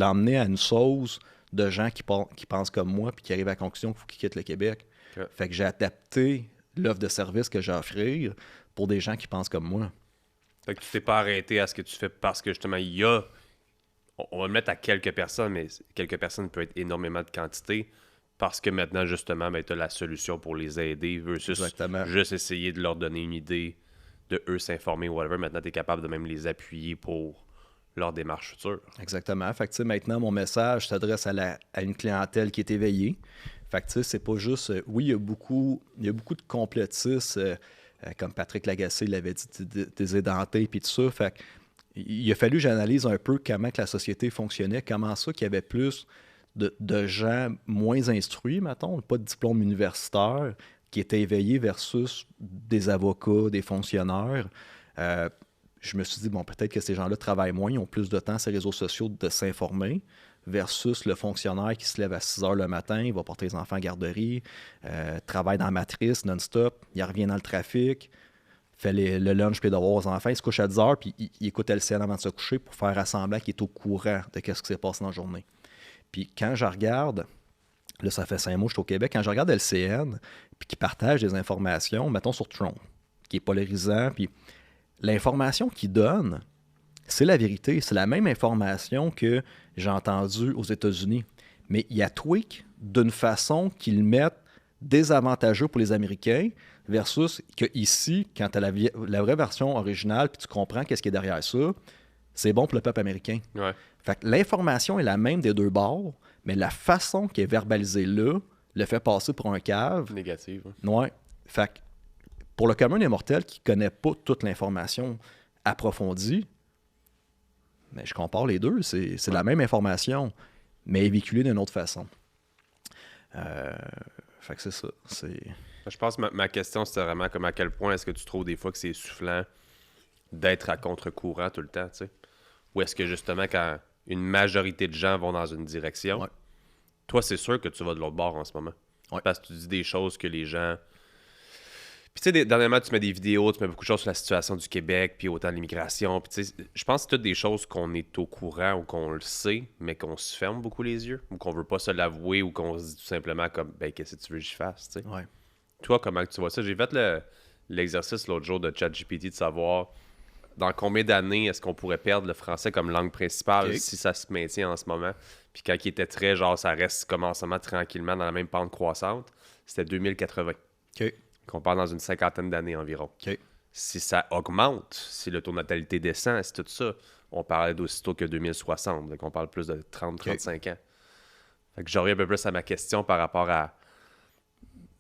emmené à une sauce de gens qui pensent comme moi, puis qui arrivent à la conclusion qu'il faut qu'ils quittent le Québec. Okay. Fait que j'ai adapté l'offre de service que j'ai à offrir pour des gens qui pensent comme moi. Fait que tu t'es pas arrêté à ce que tu fais parce que justement, il y a... On va le mettre à quelques personnes, mais quelques personnes peut être énormément de quantité parce que maintenant, justement, ben, tu as la solution pour les aider versus juste essayer de leur donner une idée, de eux s'informer ou whatever. Maintenant, tu es capable de même les appuyer pour leur démarche future. Exactement. Fait que maintenant, mon message s'adresse à une clientèle qui est éveillée. Fait que c'est pas juste... oui, il y a beaucoup de complotistes, comme Patrick Lagacé l'avait dit, des édentés puis tout ça. Fait que il a fallu que j'analyse un peu comment que la société fonctionnait, comment ça qu'il y avait plus de gens moins instruits, mettons, pas de diplôme universitaire, qui étaient éveillés versus des avocats, des fonctionnaires. Je me suis dit, bon, peut-être que ces gens-là travaillent moins, ils ont plus de temps sur les réseaux sociaux de s'informer, versus le fonctionnaire qui se lève à 6 heures le matin, il va porter les enfants à la garderie, travaille dans la matrice non-stop, il revient dans le trafic, fait le lunch puis devoir aux enfants, il se couche à 10 heures puis il écoute LCN avant de se coucher pour faire semblant qu'il est au courant de ce qui s'est passé dans la journée. Puis quand je regarde, là ça fait 5 mois que je suis au Québec, quand je regarde LCN puis qu'il partage des informations, mettons sur Trump, qui est polarisant, puis l'information qu'il donne, c'est la vérité, c'est la même information que j'ai entendue aux États-Unis. Mais il y a tweak d'une façon qu'ils mettent désavantageux pour les Américains versus qu'ici, quand tu as la vraie version originale puis tu comprends qu'est-ce qui est derrière ça, c'est bon pour le peuple américain. Ouais. Fait que l'information est la même des deux bords, mais la façon qui est verbalisée là le fait passer pour un cave. Négative. Ouais. Fait que pour le commun des mortels qui ne connaît pas toute l'information approfondie, mais je compare les deux, c'est la même information, mais véhiculée d'une autre façon. Fait que c'est ça. Je pense que ma question, c'était vraiment comme à quel point est-ce que tu trouves des fois que c'est essoufflant d'être à contre-courant tout le temps, tu sais? Ou est-ce que justement, quand une majorité de gens vont dans une direction, toi, c'est sûr que tu vas de l'autre bord en ce moment. Parce que tu dis des choses que les gens... Puis tu sais, dernièrement, tu mets des vidéos, tu mets beaucoup de choses sur la situation du Québec, puis autant l'immigration. Puis tu sais, je pense que c'est toutes des choses qu'on est au courant ou qu'on le sait, mais qu'on se ferme beaucoup les yeux, ou qu'on veut pas se l'avouer, ou qu'on se dit tout simplement comme, ben, qu'est-ce que tu veux que j'y fasse, tu sais. Ouais. Toi, comment tu vois ça? J'ai fait l'exercice l'autre jour de ChatGPT de savoir dans combien d'années est-ce qu'on pourrait perdre le français comme langue principale si ça se maintient en ce moment. Puis quand il était très, genre, ça reste commencement tranquillement dans la même pente croissante, c'était 2080. OK. Qu'on parle dans une 50aine d'années environ. Okay. Si ça augmente, si le taux de natalité descend, si tout ça, on parlait d'aussitôt que 2060, donc on parle plus de 30-35 ans. Fait que j'aurais un peu plus à ma question par rapport à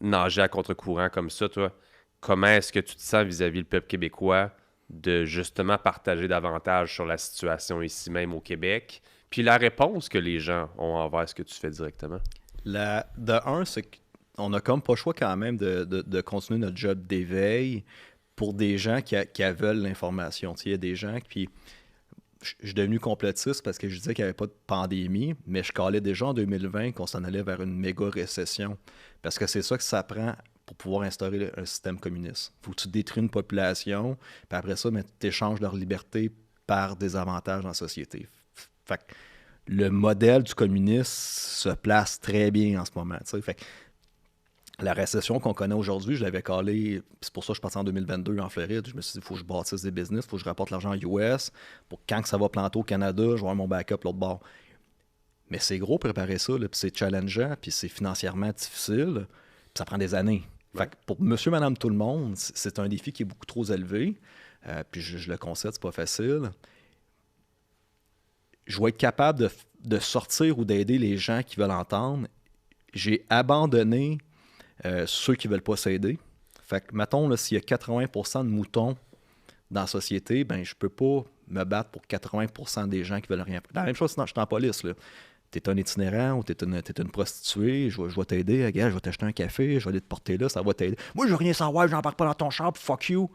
nager à contre-courant comme ça, toi. Comment est-ce que tu te sens vis-à-vis le peuple québécois de justement partager davantage sur la situation ici même au Québec, puis la réponse que les gens ont envers ce que tu fais directement? De un, c'est que on n'a comme pas le choix quand même de continuer notre job d'éveil pour des gens qui veulent l'information. Il y a des gens qui... Je suis devenu complotiste parce que je disais qu'il n'y avait pas de pandémie, mais je calais déjà en 2020 qu'on s'en allait vers une méga récession. Parce que c'est ça que ça prend pour pouvoir instaurer un système communiste. Il faut que tu détruis une population, puis après ça, tu échanges leur liberté par des avantages dans la société. Fait que le modèle du communisme se place très bien en ce moment. Fait que la récession qu'on connaît aujourd'hui, je l'avais calée, c'est pour ça que je suis parti en 2022 en Floride. Je me suis dit, il faut que je bâtisse des business, il faut que je rapporte l'argent US, pour quand que ça va planter au Canada, je vais avoir mon backup l'autre bord. Mais c'est gros préparer ça, là, puis c'est challengeant, puis c'est financièrement difficile, puis ça prend des années. Ouais. Fait que pour monsieur, madame, tout le monde, c'est un défi qui est beaucoup trop élevé, puis je le concède, c'est pas facile. Je vais être capable de sortir ou d'aider les gens qui veulent entendre. J'ai abandonné ceux qui ne veulent pas s'aider. Fait que, mettons, là, s'il y a 80% de moutons dans la société, ben je peux pas me battre pour 80% des gens qui veulent rien faire. La même chose, sinon, je suis en police. Tu es un itinérant ou tu es une prostituée, je vais t'aider, regarde, je vais t'acheter un café, je vais aller te porter là, ça va t'aider. Moi, je veux rien savoir, je n'embarque pas dans ton char, fuck you.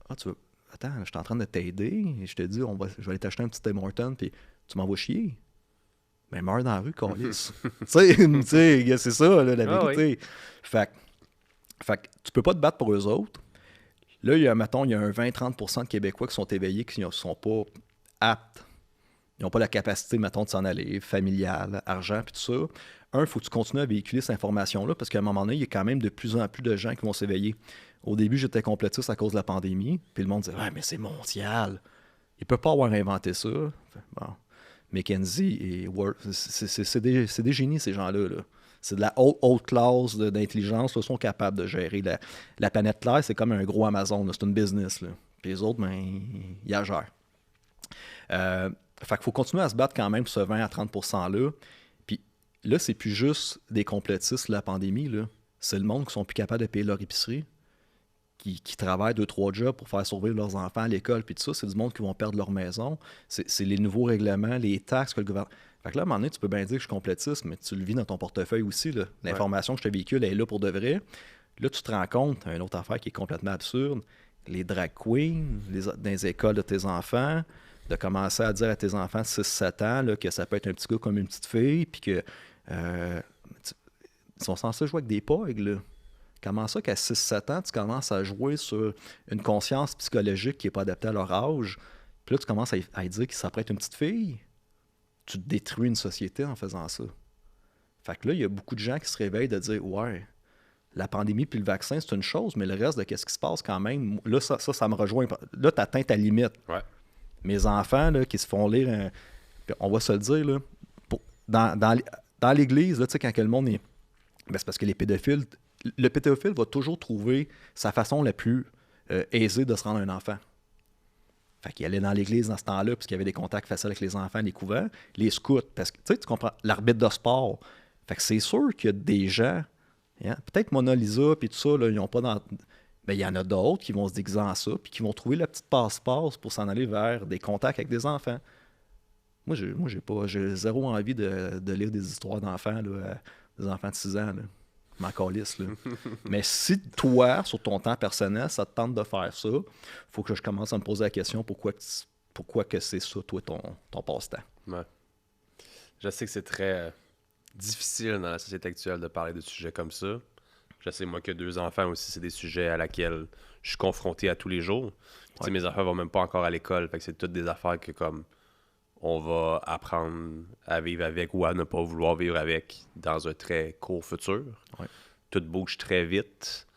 Ah, tu veux... Attends, je suis en train de t'aider, et je te dis, je vais aller t'acheter un petit Tim Hortons, puis tu m'envoies chier. Mais meurs dans la rue, câlisse. Tu sais, c'est ça, là, la vérité. Oui. Fait que tu peux pas te battre pour eux autres. Là, il y a un 20-30% de Québécois qui sont éveillés, qui ne sont pas aptes. Ils n'ont pas la capacité, mettons, de s'en aller, familiale, argent, puis tout ça. Il faut que tu continues à véhiculer cette information-là, parce qu'à un moment donné, il y a quand même de plus en plus de gens qui vont s'éveiller. Au début, j'étais complotiste à cause de la pandémie, puis le monde disait « Ouais, mais c'est mondial. » Il ne peut pas avoir inventé ça. Bon. McKinsey et Word, c'est des génies, ces gens-là. Là. C'est de la haute classe d'intelligence. Ils sont capables de gérer la planète Terre. C'est comme un gros Amazon. C'est une business. Là. Puis les autres, ben, ils la gèrent. Fait qu'il faut continuer à se battre quand même pour ce 20 à 30%-là. Puis là, c'est plus juste des complotistes, la pandémie. Là. C'est le monde qui sont plus capables de payer leur épicerie, qui travaillent 2-3 jobs pour faire survivre leurs enfants à l'école. Puis tout ça, c'est du monde qui vont perdre leur maison. C'est les nouveaux règlements, les taxes que le gouvernement... Fait que là, à un moment donné, tu peux bien dire que je suis complotiste, mais tu le vis dans ton portefeuille aussi. Là. L'information que je te véhicule elle est là pour de vrai. Là, tu te rends compte, une autre affaire qui est complètement absurde, les drag queens, dans les écoles de tes enfants, de commencer à dire à tes enfants de 6-7 ans là, que ça peut être un petit gars comme une petite fille, puis que ils sont censés jouer avec des pogs, là. Comment ça qu'à 6-7 ans, tu commences à jouer sur une conscience psychologique qui n'est pas adaptée à leur âge, puis là, tu commences à dire qu'ils s'apprêtent une petite fille? Tu détruis une société en faisant ça. Fait que là, il y a beaucoup de gens qui se réveillent de dire « Ouais, la pandémie puis le vaccin, c'est une chose, mais le reste de qu'est-ce qui se passe quand même, là, ça me rejoint. Là, tu atteins ta limite. Ouais. Mes enfants là, qui se font lire, on va se le dire, là, dans l'église, là, tu sais, quand que le monde est... Ben, c'est parce que le pédophile va toujours trouver sa façon la plus aisée de se rendre un enfant. Fait qu'il allait dans l'église dans ce temps-là, puisqu'il y avait des contacts faciles avec les enfants, les couvents, les scouts, parce que, tu sais, tu comprends, l'arbitre de sport. Fait que c'est sûr qu'il y a des gens, hein, peut-être Mona Lisa, puis tout ça, là, ils n'ont pas dans... Ben, il y en a d'autres qui vont se déguiser en ça, puis qui vont trouver la petite passe-passe pour s'en aller vers des contacts avec des enfants. Moi, j'ai zéro envie de lire des histoires d'enfants, là, des enfants de 6 ans, là. Je m'en calisse, là. Mais si toi, sur ton temps personnel, ça te tente de faire ça, il faut que je commence à me poser la question pourquoi que c'est ça, toi, ton passe-temps. Ouais. Je sais que c'est très difficile dans la société actuelle de parler de sujets comme ça. Je sais, moi, que 2 enfants aussi, c'est des sujets à laquelle je suis confronté à tous les jours. Puis, mes enfants vont même pas encore à l'école. Fait que c'est toutes des affaires que, comme, on va apprendre à vivre avec ou à ne pas vouloir vivre avec dans un très court futur. Ouais. Tout bouge très vite.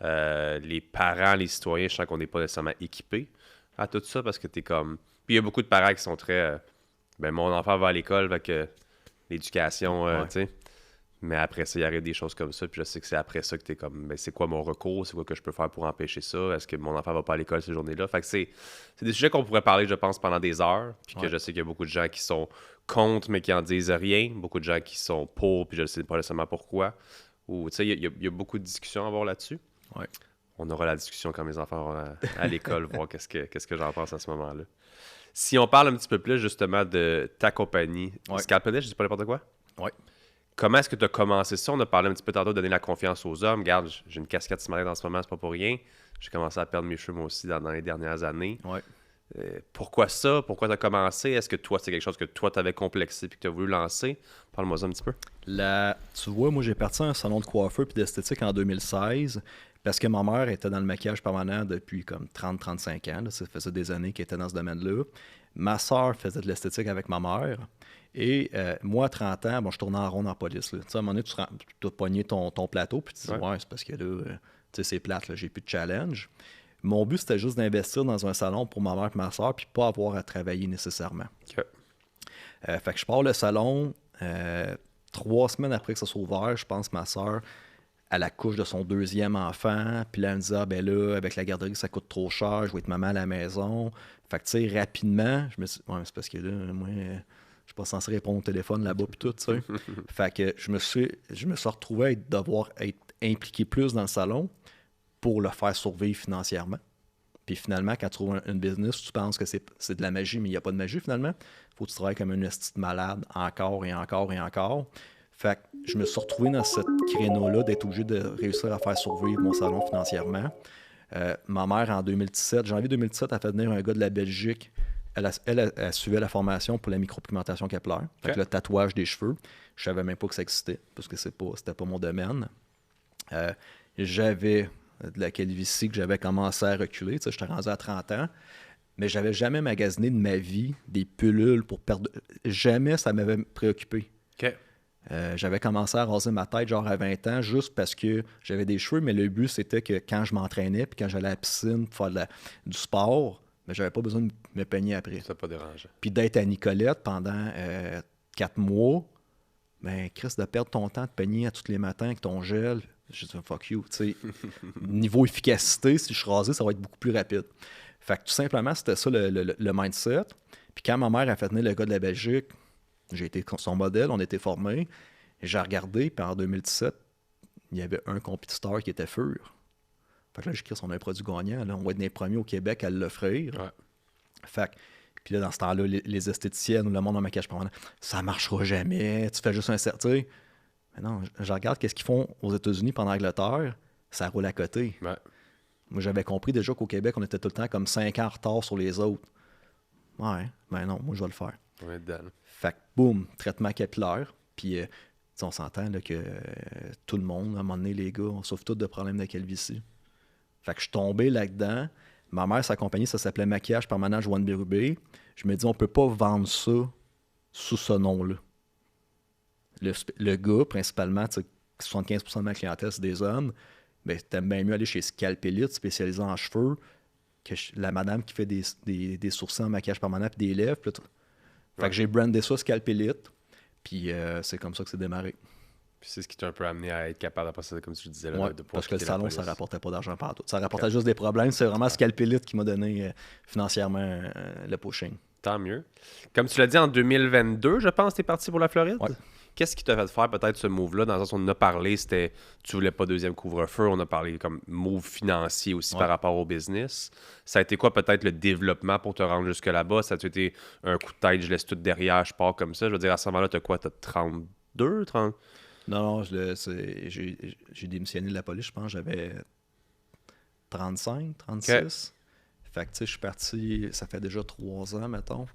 Les parents, les citoyens, je sens qu'on n'est pas nécessairement équipés à tout ça parce que t'es comme... Puis il y a beaucoup de parents qui sont très... ben mon enfant va à l'école, fait que l'éducation, tu sais... Mais après ça, il arrive des choses comme ça, puis je sais que c'est après ça que t'es comme, ben c'est quoi mon recours, c'est quoi que je peux faire pour empêcher ça, est-ce que mon enfant va pas à l'école ces journées-là? Fait que c'est des sujets qu'on pourrait parler, je pense, pendant des heures, puis que je sais qu'il y a beaucoup de gens qui sont contre, mais qui en disent rien, beaucoup de gens qui sont pour, puis je ne sais pas nécessairement pourquoi. Ou, tu sais, il y a beaucoup de discussions à avoir là-dessus. Ouais. On aura la discussion quand mes enfants vont à l'école, voir qu'est-ce que j'en pense à ce moment-là. Si on parle un petit peu plus, justement, de ta compagnie, Scalpedit, je dis pas n'importe quoi? Oui. Comment est-ce que tu as commencé ça? On a parlé un petit peu tantôt de donner la confiance aux hommes. Regarde, j'ai une casquette Smaragde en ce moment, c'est pas pour rien. J'ai commencé à perdre mes cheveux moi aussi dans les dernières années. Ouais. Pourquoi ça? Pourquoi tu as commencé? Est-ce que toi, c'est quelque chose que toi, tu avais complexé et que tu as voulu lancer? Parle-moi ça un petit peu. Tu vois, moi, j'ai parti à un salon de coiffeur et d'esthétique en 2016 parce que ma mère était dans le maquillage permanent depuis comme 30-35 ans. Là. Ça faisait des années qu'elle était dans ce domaine-là. Ma soeur faisait de l'esthétique avec ma mère. Et moi, à 30 ans, bon, je tournais en rond en police. Là. À un moment donné, tu as pogné ton plateau, puis tu dis, ouais, c'est parce que là, tu sais, c'est plate, là, j'ai plus de challenge. Mon but, c'était juste d'investir dans un salon pour ma mère et ma soeur, puis pas avoir à travailler nécessairement. Okay. Fait que je pars le salon. 3 semaines après que ça soit ouvert, je pense que ma soeur, à la couche de son 2e enfant, puis là, elle me dit, ah ben là, avec la garderie, ça coûte trop cher, je vais être maman à la maison. Fait que, tu sais, rapidement, je me suis dit, ouais, c'est parce que là, moi... Je suis pas censé répondre au téléphone là-bas puis tout, tu sais. Fait que je me suis retrouvé à devoir être impliqué plus dans le salon pour le faire survivre financièrement. Puis finalement, quand tu trouves une business, tu penses que c'est de la magie, mais il n'y a pas de magie finalement. Il faut que tu travailles comme une petite malade encore et encore et encore. Fait que je me suis retrouvé dans ce créneau-là d'être obligé de réussir à faire survivre mon salon financièrement. Ma mère, en 2017, janvier 2017, a fait venir un gars de la Belgique elle suivait la formation pour la micropigmentation capillaire, fait que le tatouage des cheveux. Je savais même pas que ça existait, parce que c'était pas mon domaine. J'avais de la calvitie que j'avais commencé à reculer. Tu sais, j'étais rendu à 30 ans, mais j'avais jamais magasiné de ma vie des pilules pour perdre. Jamais ça m'avait préoccupé. OK. J'avais commencé à raser ma tête genre à 20 ans juste parce que j'avais des cheveux, mais le but c'était que quand je m'entraînais puis quand j'allais à la piscine pour faire du sport, ben, j'avais pas besoin de me peigner après. Ça pas dérangé. Puis d'être à Nicolette pendant 4 mois, ben Chris, de perdre ton temps de peigner à tous les matins avec ton gel, je dis fuck you. Tu sais, niveau efficacité, si je suis rasé, ça va être beaucoup plus rapide. Fait que tout simplement, c'était ça le mindset. Puis quand ma mère a fait venir le gars de la Belgique, j'ai été son modèle, on était formés. J'ai regardé, puis en 2017, il y avait un compétiteur qui était Fur. Fait que là, j'ai écrit, on a un produit gagnant. Là, on va être les premiers au Québec à l'offrir. Ouais. Fait que, puis là, dans ce temps-là, les esthéticiennes ou le monde en maquillage permanent, ça marchera jamais, tu fais juste un certain. Mais non, je regarde qu'est-ce qu'ils font aux États-Unis pendant l'Angleterre, ça roule à côté. Ouais. Moi, j'avais compris déjà qu'au Québec, on était tout le temps comme 5 ans en retard sur les autres. Ouais, ben non, moi, je vais le faire. On est dedans. Fait que, boum, traitement capillaire. Puis, on s'entend là, que tout le monde, à un moment donné, les gars, on souffre tous de problèmes de calvitie. Fait que je suis tombé là-dedans. Ma mère, sa compagnie, ça s'appelait Maquillage Permanent Joanne Bérubé. Je me dis, on peut pas vendre ça sous ce nom-là. Le gars, principalement, 75% de ma clientèle, c'est des hommes. Ben, t'aimes bien mieux aller chez Scalpelite, spécialisé en cheveux, que la madame qui fait des sourcils en maquillage permanent et des lèvres. Fait que j'ai brandé ça Scalpelite, puis c'est comme ça que c'est démarré. Puis c'est ce qui t'a un peu amené à être capable après ça, comme tu le disais. Là, Ouais, de pouvoir parce que le quitter la salon, ça police. rapportait pas d'argent partout. Ça rapportait juste des problèmes. C'est vraiment Scalpelite qui m'a donné financièrement le pushing. Tant mieux. Comme tu l'as dit, en 2022, je pense, tu es parti pour la Floride. Ouais. Qu'est-ce qui t'a fait faire peut-être ce move-là? Dans le sens où on en a parlé, c'était tu voulais pas deuxième couvre-feu. On a parlé comme move financier aussi par rapport au business. Ça a été quoi peut-être le développement pour te rendre jusque là-bas? Ça a été un coup de tête, je laisse tout derrière, je pars comme ça? Je veux dire, à ce moment-là, t'as quoi? T'as 32, 30? Non, j'ai démissionné de la police, je pense. J'avais 35, 36. Okay. Fait que, tu sais, je suis parti, ça fait déjà 3 ans, mettons.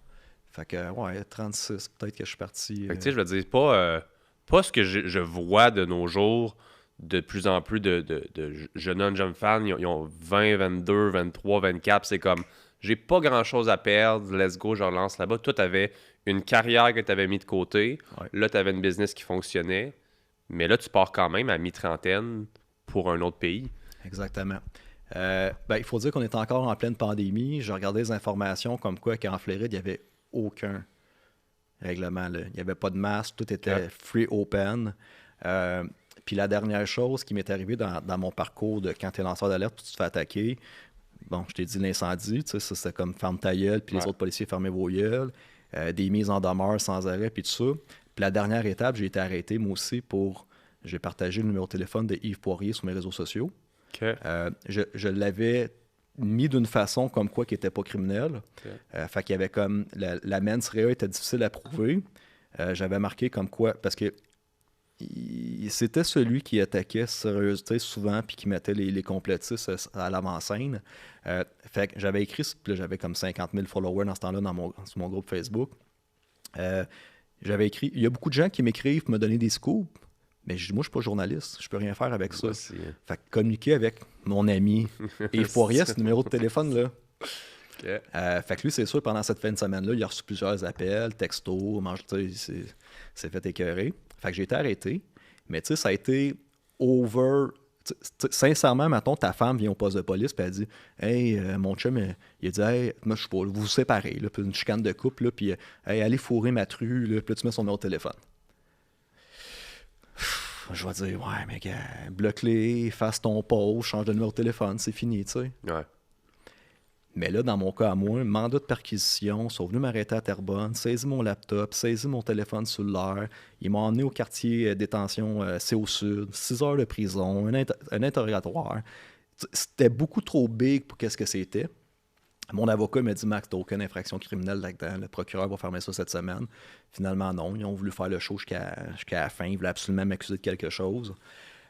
Fait que, ouais, 36, peut-être que je suis parti. Fait que, tu sais, je veux dire, pas ce que je vois de nos jours, de plus en plus de jeunes hommes, jeunes femmes, ils ont 20, 22, 23, 24, c'est comme, j'ai pas grand-chose à perdre, let's go, je relance là-bas. Toi, t'avais une carrière que t'avais mis de côté, là, t'avais une business qui fonctionnait, mais là, tu pars quand même à mi-trentaine pour un autre pays. Exactement. Il faut dire qu'on est encore en pleine pandémie. Je regardais les informations comme quoi qu'en Floride, il n'y avait aucun règlement. Là. Il n'y avait pas de masque, tout était free open. Puis la dernière chose qui m'est arrivée dans mon parcours de quand tu es lanceur d'alerte puis tu te fais attaquer, bon, je t'ai dit l'incendie, tu sais, ça c'était comme ferme ta gueule, puis les autres policiers fermaient vos gueules, des mises en demeure sans arrêt, puis tout ça. Puis la dernière étape, j'ai été arrêté moi aussi j'ai partagé le numéro de téléphone de Yves Poirier sur mes réseaux sociaux. Okay. Je l'avais mis d'une façon comme quoi qui n'était pas criminel. Fait qu'il y avait comme la mens rea était difficile à prouver. J'avais marqué comme quoi, parce que c'était celui qui attaquait sérieusement souvent puis qui mettait les complotistes à l'avant-scène. Fait que j'avais écrit, puis là, j'avais comme 50 000 followers dans ce temps-là sur mon groupe Facebook. J'avais écrit, il y a beaucoup de gens qui m'écrivent pour me donner des scoops. Mais je dis, moi, je suis pas journaliste, je peux rien faire avec ça. Fait que communiquer avec mon ami Yves Poirier, ce numéro de téléphone, là. Okay. Fait que lui, c'est sûr, pendant cette fin de semaine-là, il a reçu plusieurs appels, textos, il s'est fait écœurer. Fait que j'ai été arrêté. Mais tu sais, ça a été over. Sincèrement, mettons, ta femme vient au poste de police et elle dit hey, mon chum, il a dit hey, moi, je sais pas, vous vous séparez, là, puis une chicane de couple, là, puis hey, allez fourrer ma true, là, puis là, tu mets son numéro de téléphone. Je vais dire, ouais, mais gars, bloque-les, fasse ton post, change de numéro de téléphone, c'est fini, tu sais. Ouais. Mais là, dans mon cas à moi, mandat de perquisition, ils sont venus m'arrêter à Terrebonne, saisi mon laptop, saisi mon téléphone cellulaire. Ils m'ont emmené au quartier détention C au Sud, 6 heures de prison, un interrogatoire. C'était beaucoup trop big pour qu'est-ce que c'était. Mon avocat m'a dit, Max, t'as aucune infraction criminelle là-dedans. Le procureur va fermer ça cette semaine. Finalement, non. Ils ont voulu faire le show jusqu'à la fin. Ils voulaient absolument m'accuser de quelque chose.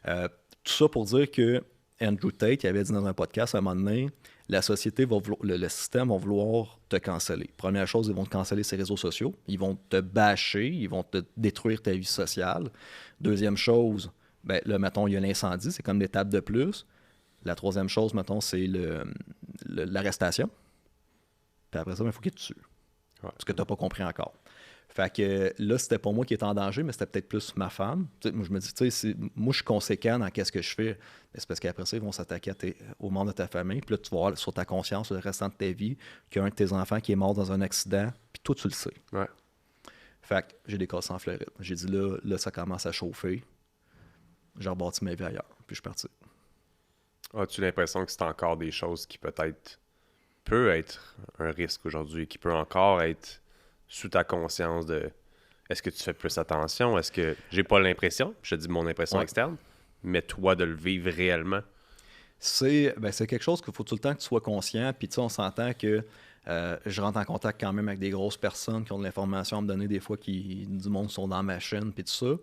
Tout ça pour dire que Andrew Tate, il avait dit dans un podcast à un moment donné, la société va le système va vouloir te canceller. Première chose, ils vont te canceller ses réseaux sociaux. Ils vont te bâcher, ils vont te détruire ta vie sociale. Deuxième chose, ben, là, mettons, il y a l'incendie, c'est comme l'étape de plus. La troisième chose, mettons, c'est l'arrestation. Puis après ça, il faut qu'il te tue. Ouais. Ce que tu n'as pas compris encore. Fait que là, c'était pas moi qui étais en danger, mais c'était peut-être plus ma femme. Moi, je me dis, moi, je suis conséquent dans qu'est-ce que je fais. Mais c'est parce qu'après ça, ils vont s'attaquer au membre de ta famille. Puis là, tu vas voir sur ta conscience le restant de ta vie qu'il y a un de tes enfants qui est mort dans un accident. Puis toi, tu le sais. Ouais. Fait que j'ai décassé en Floride. J'ai dit, là, ça commence à chauffer. J'ai rebâti ma vie ailleurs. Puis je suis parti. As-tu l'impression que c'est encore des choses qui peut-être un risque aujourd'hui, qui peut encore être sous ta conscience de est-ce que tu fais plus attention? Est-ce que j'ai pas l'impression, je te dis mon impression externe, mais toi de le vivre réellement? C'est quelque chose qu'il faut tout le temps que tu sois conscient. Puis tu sais, on s'entend que je rentre en contact quand même avec des grosses personnes qui ont de l'information à me donner des fois qui du monde sont dans ma chaîne puis tout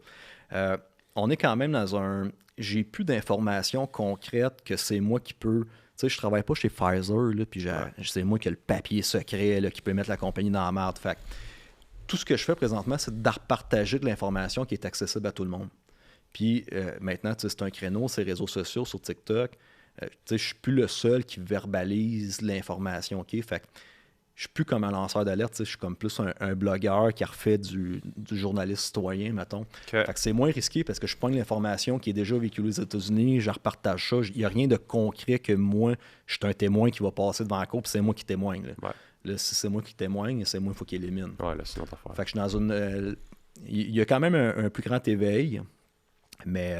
ça. On est quand même dans un... J'ai plus d'informations concrètes que c'est moi qui peux... Tu sais, je travaille pas chez Pfizer, là, puis c'est moi qui ai le papier secret là, qui peut mettre la compagnie dans la merde. Fait que tout ce que je fais présentement, c'est de repartager de l'information qui est accessible à tout le monde. Puis maintenant, tu sais, c'est un créneau, ces réseaux sociaux, sur TikTok. Tu sais, je suis plus le seul qui verbalise l'information, OK? Fait que je suis plus comme un lanceur d'alerte, tu sais, je suis comme plus un blogueur qui a refait du journaliste citoyen, mettons. Okay. Fait que c'est moins risqué parce que je pogne l'information qui est déjà véhiculée aux États-Unis, je repartage ça. Il n'y a rien de concret que moi, je suis un témoin qui va passer devant la cour, puis c'est moi qui témoigne. Là. Ouais. Là, si c'est moi qui témoigne, c'est moi qu'il faut qu'il élimine. Ouais, là, c'est notre affaire. Fait que je suis dans une... Il y a quand même un plus grand éveil, mais...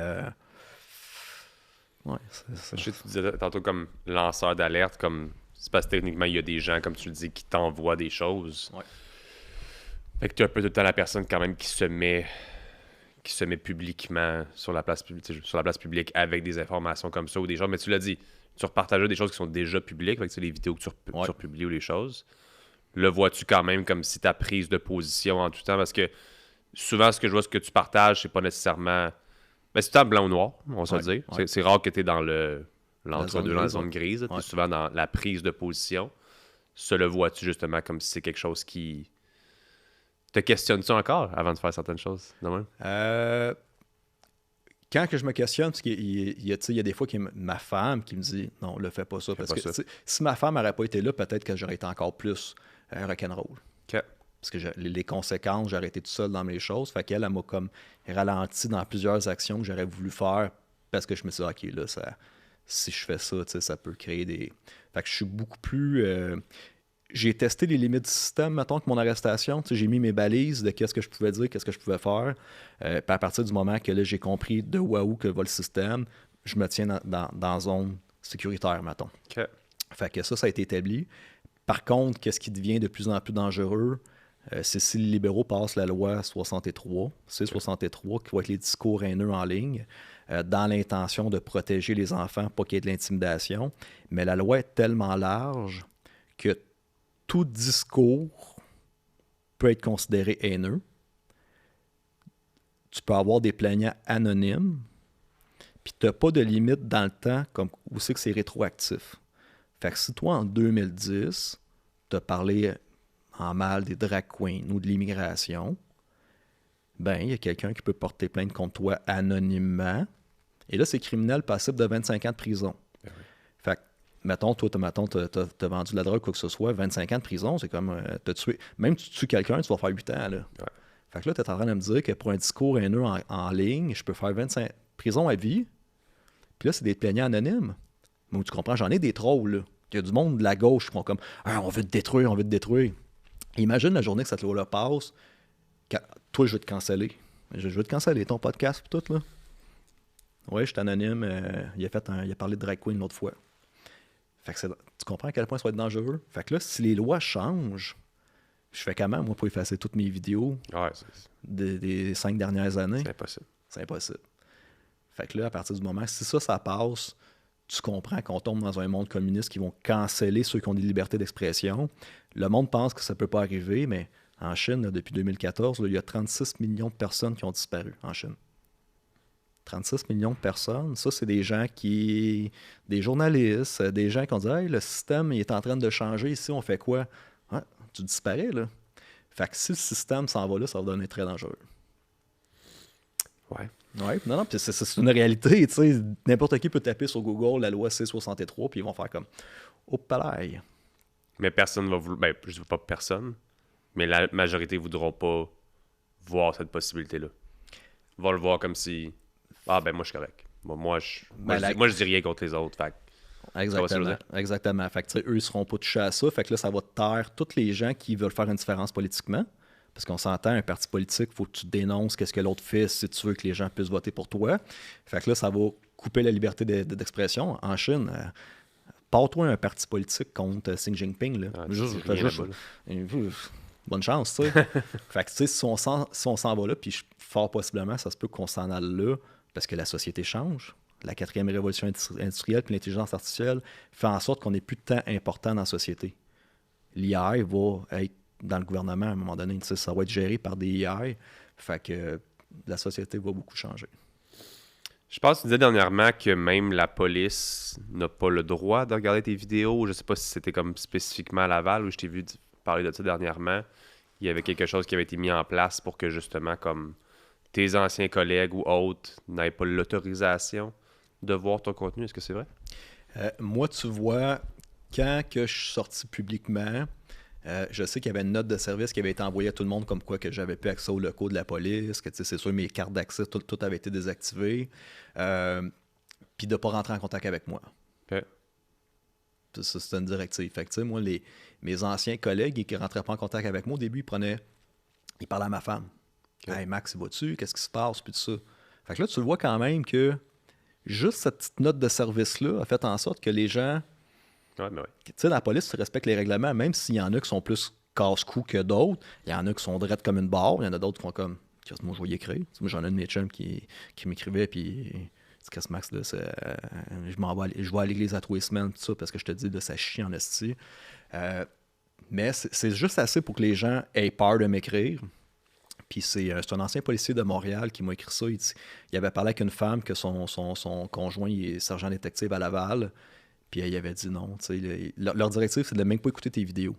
ouais, c'est... Je sais que tu disais tantôt comme lanceur d'alerte, comme... C'est parce que techniquement, il y a des gens, comme tu le dis, qui t'envoient des choses. Ouais. Fait que tu es un peu tout le temps la personne quand même qui se met publiquement sur la place publique avec des informations comme ça ou des choses. Mais tu l'as dit, tu repartages des choses qui sont déjà publiques, avec les vidéos que tu republies ou les choses. Le vois-tu quand même comme si ta prise de position en tout temps? Parce que souvent, ce que je vois, ce que tu partages, c'est pas nécessairement... Ben, c'est tout le temps blanc ou noir, on va se le dire. Ouais. C'est rare que tu es dans l'entre-deux, dans la zone grise. Tu es souvent dans la prise de position. Se le vois-tu justement comme si c'est quelque chose qui... Te questionnes-tu encore avant de faire certaines choses? Non, quand que je me questionne, parce qu'il y a des fois ma femme qui me dit « Non, ne fais pas ça. » Parce que si ma femme n'aurait pas été là, peut-être que j'aurais été encore plus rock'n'roll. Okay. Parce que les conséquences, j'aurais été tout seul dans mes choses. Fait qu'elle m'a comme ralenti dans plusieurs actions que j'aurais voulu faire parce que je me suis dit « OK, là, si je fais ça, ça peut créer des... » Fait que je suis beaucoup plus... J'ai testé les limites du système, mettons, que mon arrestation. J'ai mis mes balises de qu'est-ce que je pouvais dire, qu'est-ce que je pouvais faire. Puis à partir du moment que là, j'ai compris de où que va le système, je me tiens dans zone sécuritaire, mettons. Okay. Fait que ça a été établi. Par contre, qu'est-ce qui devient de plus en plus dangereux, c'est si les libéraux passent la loi 63, C-63, qui va être les discours haineux en ligne, dans l'intention de protéger les enfants, pas qu'il y ait de l'intimidation. Mais la loi est tellement large que tout discours peut être considéré haineux. Tu peux avoir des plaignants anonymes, puis tu n'as pas de limite dans le temps, comme où c'est que c'est rétroactif. Fait que si toi, en 2010, tu as parlé en mal des drag queens ou de l'immigration, ben il y a quelqu'un qui peut porter plainte contre toi anonymement, et là, c'est criminel passible de 25 ans de prison. Ben oui. Fait que mettons, toi, t'as vendu de la drogue, quoi que ce soit, 25 ans de prison, c'est comme t'as tué. Même si tu tues quelqu'un, tu vas faire 8 ans. Là. Ouais. Fait que là, t'es en train de me dire que pour un discours haineux en ligne, je peux faire 25 prison à vie. Puis là, c'est des plaignants anonymes. Mais tu comprends, j'en ai des trolls. Là. Il y a du monde de la gauche qui font comme ah, on veut te détruire, on veut te détruire. Imagine la journée que cette loi-là passe. Toi, je vais te canceller. Je vais te canceller ton podcast et tout. Là. Oui, je suis anonyme. Il a parlé de drag queen l'autre fois. Fait que tu comprends à quel point ça va être dangereux? Fait que là, si les lois changent, je fais comment, moi, pour effacer toutes mes vidéos des 5 dernières années? C'est impossible. C'est impossible. Fait que là, à partir du moment, si ça passe, tu comprends qu'on tombe dans un monde communiste qui vont canceller ceux qui ont des libertés d'expression. Le monde pense que ça ne peut pas arriver, mais en Chine, là, depuis 2014, là, il y a 36 millions de personnes qui ont disparu en Chine. 36 millions de personnes, ça, c'est des gens des journalistes, des gens qui ont dit « Hey, le système il est en train de changer ici, on fait quoi? Ouais, » Tu disparais, là. Fait que si le système s'en va là, ça va devenir très dangereux. Ouais. Ouais, non, puis c'est une réalité, tu sais. N'importe qui peut taper sur Google la loi C-63, puis ils vont faire comme « Hop là! » Mais personne va vouloir. Ben, je dis pas personne, mais la majorité voudront pas voir cette possibilité-là. Ils vont le voir comme si. Ah, ben moi, je suis correct. Bon, moi, je dis rien contre les autres. Fait Exactement. Fait que, tu sais, eux, ils seront pas touchés à ça. Fait que là, ça va taire tous les gens qui veulent faire une différence politiquement. Parce qu'on s'entend, un parti politique, il faut que tu dénonces qu'est-ce que l'autre fait si tu veux que les gens puissent voter pour toi. Fait que là, ça va couper la liberté d'expression. En Chine, pars-toi un parti politique contre Xi Jinping. Là. Bonne chance, tu sais. Fait que, tu sais, si on s'en va là, puis fort possiblement, ça se peut qu'on s'en aille là, parce que la société change. La 4e révolution industrielle puis l'intelligence artificielle fait en sorte qu'on n'ait plus de temps important dans la société. L'IA va être dans le gouvernement à un moment donné. Tu sais, ça va être géré par des IA. Fait que la société va beaucoup changer. Je pense que tu disais dernièrement que même la police n'a pas le droit de regarder tes vidéos. Je sais pas si c'était comme spécifiquement à Laval ou je t'ai vu parler de ça dernièrement. Il y avait quelque chose qui avait été mis en place pour que justement comme tes anciens collègues ou autres n'aient pas l'autorisation de voir ton contenu. Est-ce que c'est vrai? Moi, tu vois, quand que je suis sorti publiquement, je sais qu'il y avait une note de service qui avait été envoyée à tout le monde comme quoi que j'avais plus accès aux locaux de la police, que c'est sûr mes cartes d'accès, tout avait été désactivé, puis de ne pas rentrer en contact avec moi. Okay. Ça, c'est une directive. Fait que, moi, mes anciens collègues qui ne rentraient pas en contact avec moi, au début, ils parlaient à ma femme. Okay. Hey Max, il va-tu? Qu'est-ce qui se passe? Puis tout ça. Fait que là, tu le vois quand même que juste cette petite note de service-là a fait en sorte que les gens. Ouais, mais ouais. Tu sais, dans la police, tu respectes les règlements, même s'il y en a qui sont plus casse-cou que d'autres. Il y en a qui sont drettes comme une barre. Il y en a d'autres qui font comme. Moi, je vais y écrire. Moi, j'en ai un de mes chums qui m'écrivait, puis. Qu'est-ce Max, là, je vais à l'église à 3 semaines, tout ça, parce que je te dis, là, ça chie en esti. Mais c'est juste assez pour que les gens aient peur de m'écrire. Puis c'est un ancien policier de Montréal qui m'a écrit ça. Il avait parlé avec une femme que son conjoint il est sergent détective à Laval. Puis il avait dit non. Leur directive, c'est de même pas écouter tes vidéos.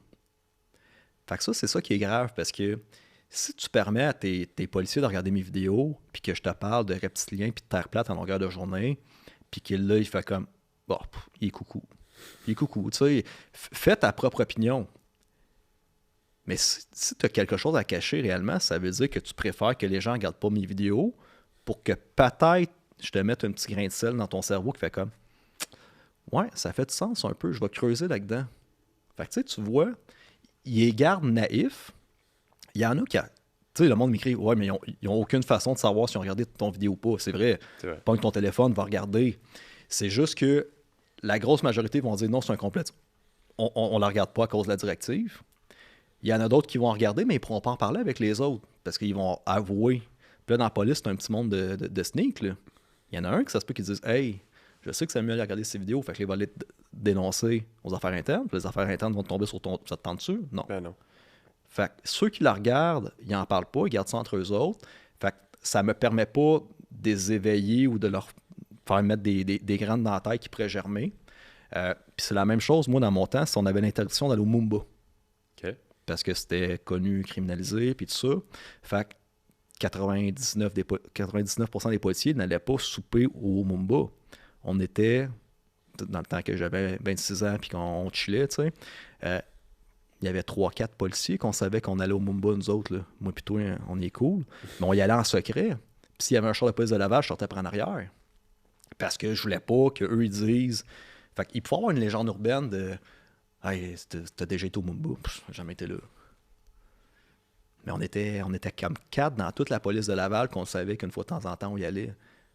Fait que ça, c'est ça qui est grave, parce que si tu permets à tes policiers de regarder mes vidéos, puis que je te parle de reptiliens puis de terre plate en longueur de journée, puis qu'il là, il fait comme, bon, il est coucou. Il est coucou, tu sais. Fais ta propre opinion. Mais si tu as quelque chose à cacher réellement, ça veut dire que tu préfères que les gens ne regardent pas mes vidéos pour que peut-être je te mette un petit grain de sel dans ton cerveau qui fait comme, ouais, ça fait du sens un peu, je vais creuser là-dedans. Fait que tu vois, ils les gardent naïfs. Il y en a qui, tu sais, le monde m'écrit, ouais, mais ils n'ont aucune façon de savoir si on regardé ton vidéo ou pas. C'est vrai. Pogne ton téléphone, va regarder. C'est juste que la grosse majorité vont dire non, c'est un complot. On ne la regarde pas à cause de la directive. Il y en a d'autres qui vont regarder, mais ils ne pourront pas en parler avec les autres parce qu'ils vont avouer. Puis là, dans la police, c'est un petit monde de sneak. Là. Il y en a un qui ça se peut qu'ils disent hey, je sais que c'est mieux de regarder ces vidéos, fait que les va aller dénoncer aux affaires internes. Puis les affaires internes vont tomber sur ça te tente dessus? Non. Ben non. Fait que ceux qui la regardent, ils n'en parlent pas, ils gardent ça entre eux autres. Fait que ça me permet pas de les éveiller ou de leur faire mettre des graines dans la tête qui pourraient germer. Puis c'est la même chose, moi, dans mon temps, si on avait l'interdiction d'aller au Mumba. OK. Parce que c'était connu, criminalisé, puis tout ça. Fait que 99% des policiers n'allaient pas souper au Mumba. On était, dans le temps que j'avais 26 ans, puis qu'on chillait, tu sais, il y avait 3-4 policiers qu'on savait qu'on allait au Mumba, nous autres. Là. Moi puis toi, on est cool. Mais on y allait en secret. Puis s'il y avait un char de police de Laval, je sortais par en arrière. Parce que je voulais pas qu'eux, ils disent... Fait qu'il faut avoir une légende urbaine de... Hey, t'as déjà été au Mumba. J'ai jamais été là. Mais on était comme 4 dans toute la police de Laval qu'on savait qu'une fois de temps en temps, on y allait.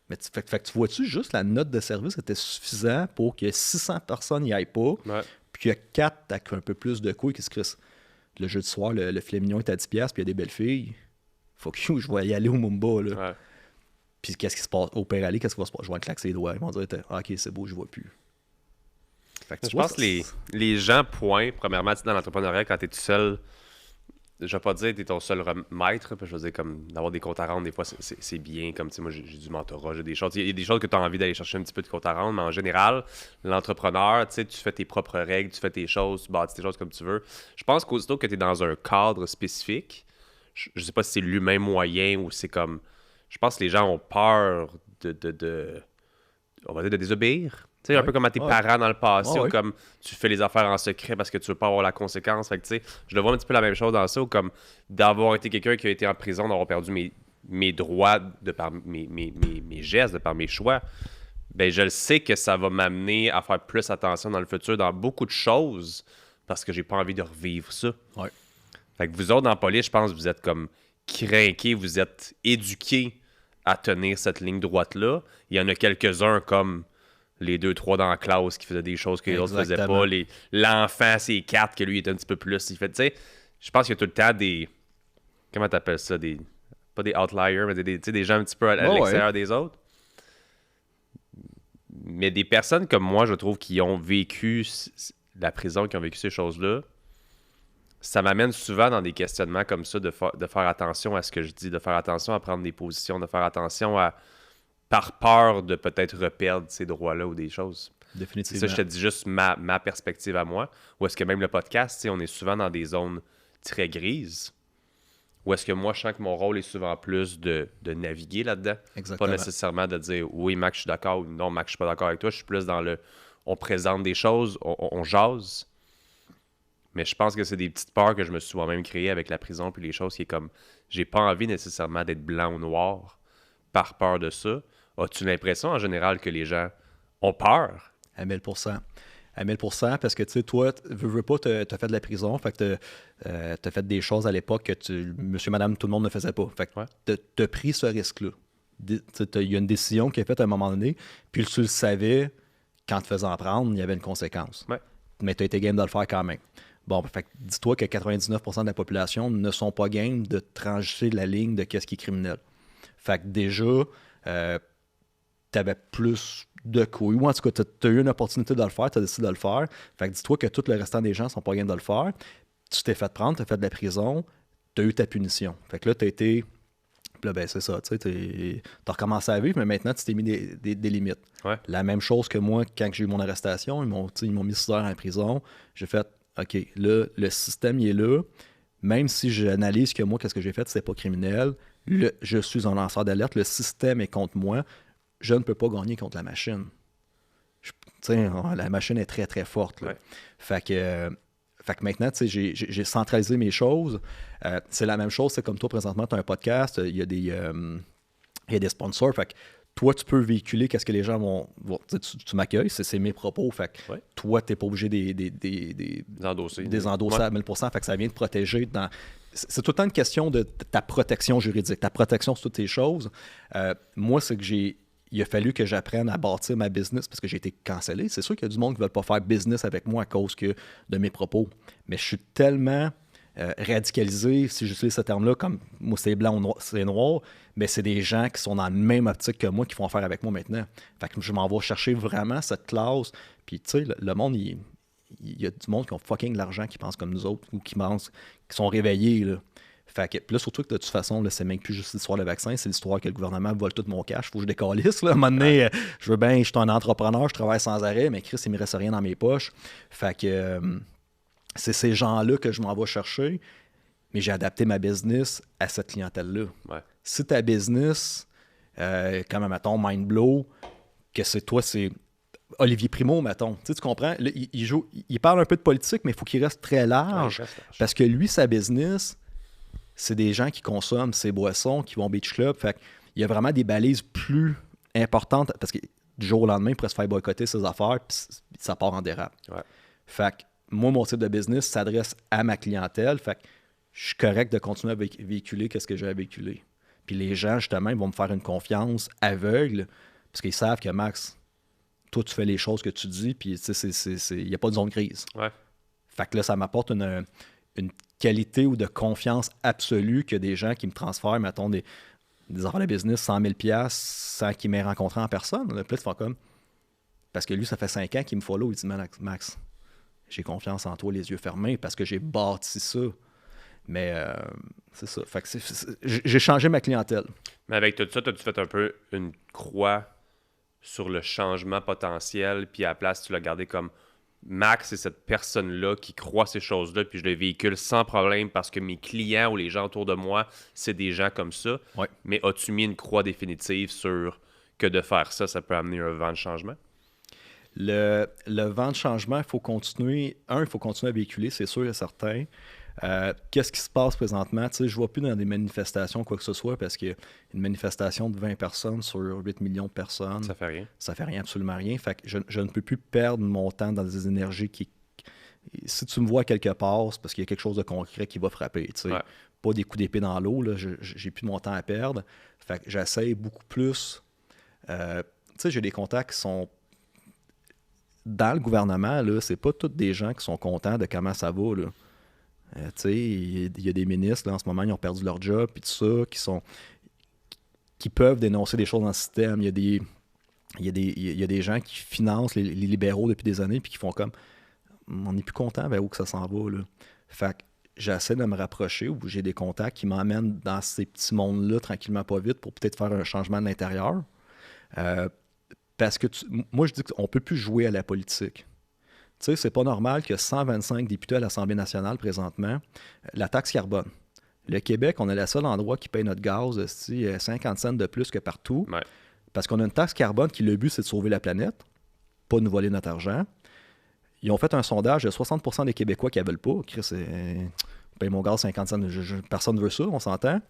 Mais fait que tu vois-tu, juste la note de service était suffisant pour que 600 personnes n'y aillent pas. Ouais. Puis qu'il y a 4 avec un peu plus de couilles qui se crissent. Le jeudi soir, le filet mignon est à 10$, puis il y a des belles filles. Fuck you, je vais y aller au Mumba. Là. Ouais. Puis qu'est-ce qui se passe? Au Père Ali, qu'est-ce qui va se passer? Je vais te claquer les doigts. Ils vont dire ok, c'est beau, je vois plus. Je pense que les gens pointent, premièrement, dans l'entrepreneuriat, quand tu es tout seul, je vais pas dire que t'es ton seul maître, parce que je veux dire, comme d'avoir des comptes à rendre, des fois, c'est bien. Comme, tu sais, moi, j'ai du mentorat, j'ai des choses. Il y a des choses que tu as envie d'aller chercher un petit peu de comptes à rendre, mais en général, l'entrepreneur, tu sais, tu fais tes propres règles, tu fais tes choses, tu bâtis tes choses comme tu veux. Je pense qu'aussitôt que tu es dans un cadre spécifique, je sais pas si c'est l'humain moyen ou c'est comme. Je pense que les gens ont peur on va dire de désobéir. Tu sais, un Ouais. peu comme à tes Ouais. parents dans le passé, Ouais. ou comme tu fais les affaires en secret parce que tu veux pas avoir la conséquence. Fait que, tu sais, je le vois un petit peu la même chose dans ça, ou comme d'avoir été quelqu'un qui a été en prison, d'avoir perdu mes droits de par mes gestes, de par mes choix. Ben, je le sais que ça va m'amener à faire plus attention dans le futur dans beaucoup de choses parce que j'ai pas envie de revivre ça. Ouais. Fait que vous autres, dans la police, je pense que vous êtes comme crinqués, vous êtes éduqués à tenir cette ligne droite-là. Il y en a quelques-uns comme les 2-3 dans la classe qui faisaient des choses que les autres faisaient Exactement. pas. L'enfant, c'est 4, que lui, il était un petit peu plus. Il fait, tu sais, je pense qu'il y a tout le temps des... Comment t'appelles ça? Pas des outliers, mais tu sais, des gens un petit peu à l'extérieur des autres. Mais des personnes comme moi, je trouve, qui ont vécu la prison, qui ont vécu ces choses-là, ça m'amène souvent dans des questionnements comme ça de faire attention à ce que je dis, de faire attention à prendre des positions, de faire attention à, par peur de peut-être reperdre ces droits-là ou des choses. C'est Définitivement. ça, je te dis juste ma perspective à moi. Ou est-ce que même le podcast, tu sais, on est souvent dans des zones très grises. Ou est-ce que moi, je sens que mon rôle est souvent plus de naviguer là-dedans. Exactement. Pas nécessairement de dire oui, Max, je suis d'accord, ou non, Max, je suis pas d'accord avec toi. Je suis plus dans le on présente des choses, on jase. Mais je pense que c'est des petites peurs que je me suis moi-même créées avec la prison puis les choses qui est comme j'ai pas envie nécessairement d'être blanc ou noir par peur de ça. As-tu l'impression en général que les gens ont peur? À 1000%. À 1000%, parce que, tu sais, toi, veux pas, t'as fait de la prison, fait que t'as fait des choses à l'époque que monsieur, madame, tout le monde ne faisait pas. Fait que t'as pris ce risque-là. Il y a une décision qui est faite à un moment donné, puis tu le savais, quand te faisant prendre, il y avait une conséquence. Ouais. Mais t'as été game de le faire quand même. Bon, fait que dis-toi que 99% de la population ne sont pas game de trancher la ligne de qu'est-ce qui est criminel. Fait que déjà, t'avais plus de couilles. Ou en tout cas, tu as eu une opportunité de le faire, tu as décidé de le faire. Fait que dis-toi que tout le restant des gens sont pas game de le faire. Tu t'es fait prendre, tu as fait de la prison, tu as eu ta punition. Fait que là, tu as été. Puis là, ben, c'est ça, tu as recommencé à vivre, mais maintenant, tu t'es mis des limites. Ouais. La même chose que moi, quand j'ai eu mon arrestation, ils m'ont mis 6 heures en prison. J'ai fait, OK, là, le système, il est là. Même si j'analyse que moi, qu'est-ce que j'ai fait, c'est pas criminel. Je suis un lanceur d'alerte, le système est contre moi. Je ne peux pas gagner contre la machine. La machine est très, très forte. Là. Ouais. Fait que maintenant, j'ai centralisé mes choses. C'est la même chose, c'est comme toi, présentement, tu as un podcast, il y a des sponsors. Fait que toi, tu peux véhiculer qu'est-ce que les gens vont tu m'accueilles, c'est mes propos. Fait que toi, tu n'es pas obligé des endosser à 1000%. Fait que ça vient te protéger dans... C'est tout le temps une question de ta protection juridique, ta protection sur toutes ces choses. Moi, c'est que il a fallu que j'apprenne à bâtir ma business parce que j'ai été cancellé. C'est sûr qu'il y a du monde qui ne veut pas faire business avec moi à cause de mes propos. Mais je suis tellement radicalisé, si j'utilise ce terme-là, comme moi c'est blanc ou c'est noir, mais c'est des gens qui sont dans la même optique que moi qui font affaire avec moi maintenant. Fait que je m'en vais chercher vraiment cette classe. Puis tu sais, le monde, il y a du monde qui ont fucking l'argent, qui pense comme nous autres ou qui sont réveillés, là. Fait que, puis là, surtout que de toute façon, là, c'est même plus juste l'histoire du vaccin, c'est l'histoire que le gouvernement vole tout mon cash. Faut que je décalisse. Là. À un moment donné, je suis un entrepreneur, je travaille sans arrêt, mais Chris, il me reste rien dans mes poches. Fait que c'est ces gens-là que je m'en vais chercher, mais j'ai adapté ma business à cette clientèle-là. Ouais. Si ta business, comme, mettons, Mindblow, que c'est toi, c'est Olivier Primo, mettons. Tu comprends? Là, il parle un peu de politique, mais il faut qu'il reste très large. Parce que lui, sa business, c'est des gens qui consomment ses boissons, qui vont au beach club. Fait il y a vraiment des balises plus importantes parce que du jour au lendemain, il pourrait se faire boycotter ses affaires, puis ça part en dérape. Ouais. Fait que moi, mon type de business s'adresse à ma clientèle. Fait que je suis correct de continuer à véhiculer ce que j'ai à véhiculer. Puis les gens, justement, ils vont me faire une confiance aveugle parce qu'ils savent que, Max, toi, tu fais les choses que tu dis, puis il n'y a pas de zone grise. Ouais. Fait que là, ça m'apporte une qualité ou de confiance absolue que des gens qui me transfèrent, mettons, des affaires de business, 100 000 $ sans qu'ils m'aient rencontré en personne. Là, puis là, tu fais comme... Parce que lui, ça fait 5 ans qu'il me follow. Il dit, Max, j'ai confiance en toi, les yeux fermés, parce que j'ai bâti ça. Mais c'est ça. Fait que j'ai changé ma clientèle. Mais avec tout ça, as-tu fait un peu une croix sur le changement potentiel, puis à la place, tu l'as gardé comme Max, c'est cette personne-là qui croit ces choses-là, puis je le véhicule sans problème parce que mes clients ou les gens autour de moi, c'est des gens comme ça. Ouais. Mais as-tu mis une croix définitive sur que de faire ça, ça peut amener un vent de changement? Le vent de changement, il faut continuer. Il faut continuer à véhiculer, c'est sûr et certain. Qu'est-ce qui se passe présentement? Je ne vois plus dans des manifestations quoi que ce soit parce qu'une manifestation de 20 personnes sur 8 millions de personnes, Ça fait rien. Ça fait rien, absolument rien. Fait que je ne peux plus perdre mon temps dans des énergies qui... Si tu me vois quelque part, c'est parce qu'il y a quelque chose de concret qui va frapper. Ouais. Pas des coups d'épée dans l'eau. Là, j'ai plus mon temps à perdre. Fait que j'essaie beaucoup plus... j'ai des contacts qui sont... Dans le gouvernement, là, c'est pas tous des gens qui sont contents de comment ça va, là. Il y a des ministres là, en ce moment, ils ont perdu leur job puis tout ça, qui peuvent dénoncer des choses dans le système. Il y a des gens qui financent les libéraux depuis des années puis qui font comme on n'est plus content vers où que ça s'en va. Là. Fait que j'essaie de me rapprocher ou j'ai des contacts qui m'emmènent dans ces petits mondes-là tranquillement pas vite pour peut-être faire un changement de l'intérieur. Parce que moi je dis qu'on ne peut plus jouer à la politique. C'est pas normal que 125 députés à l'Assemblée nationale présentement, la taxe carbone. Le Québec, on est le seul endroit qui paye notre gaz 50 cents de plus que partout. Ouais. Parce qu'on a une taxe carbone qui, le but, c'est de sauver la planète, pas de nous voler notre argent. Ils ont fait un sondage de 60% des Québécois qui ne veulent pas. Chris, paye mon gaz 50 cents. Personne ne veut ça, on s'entend.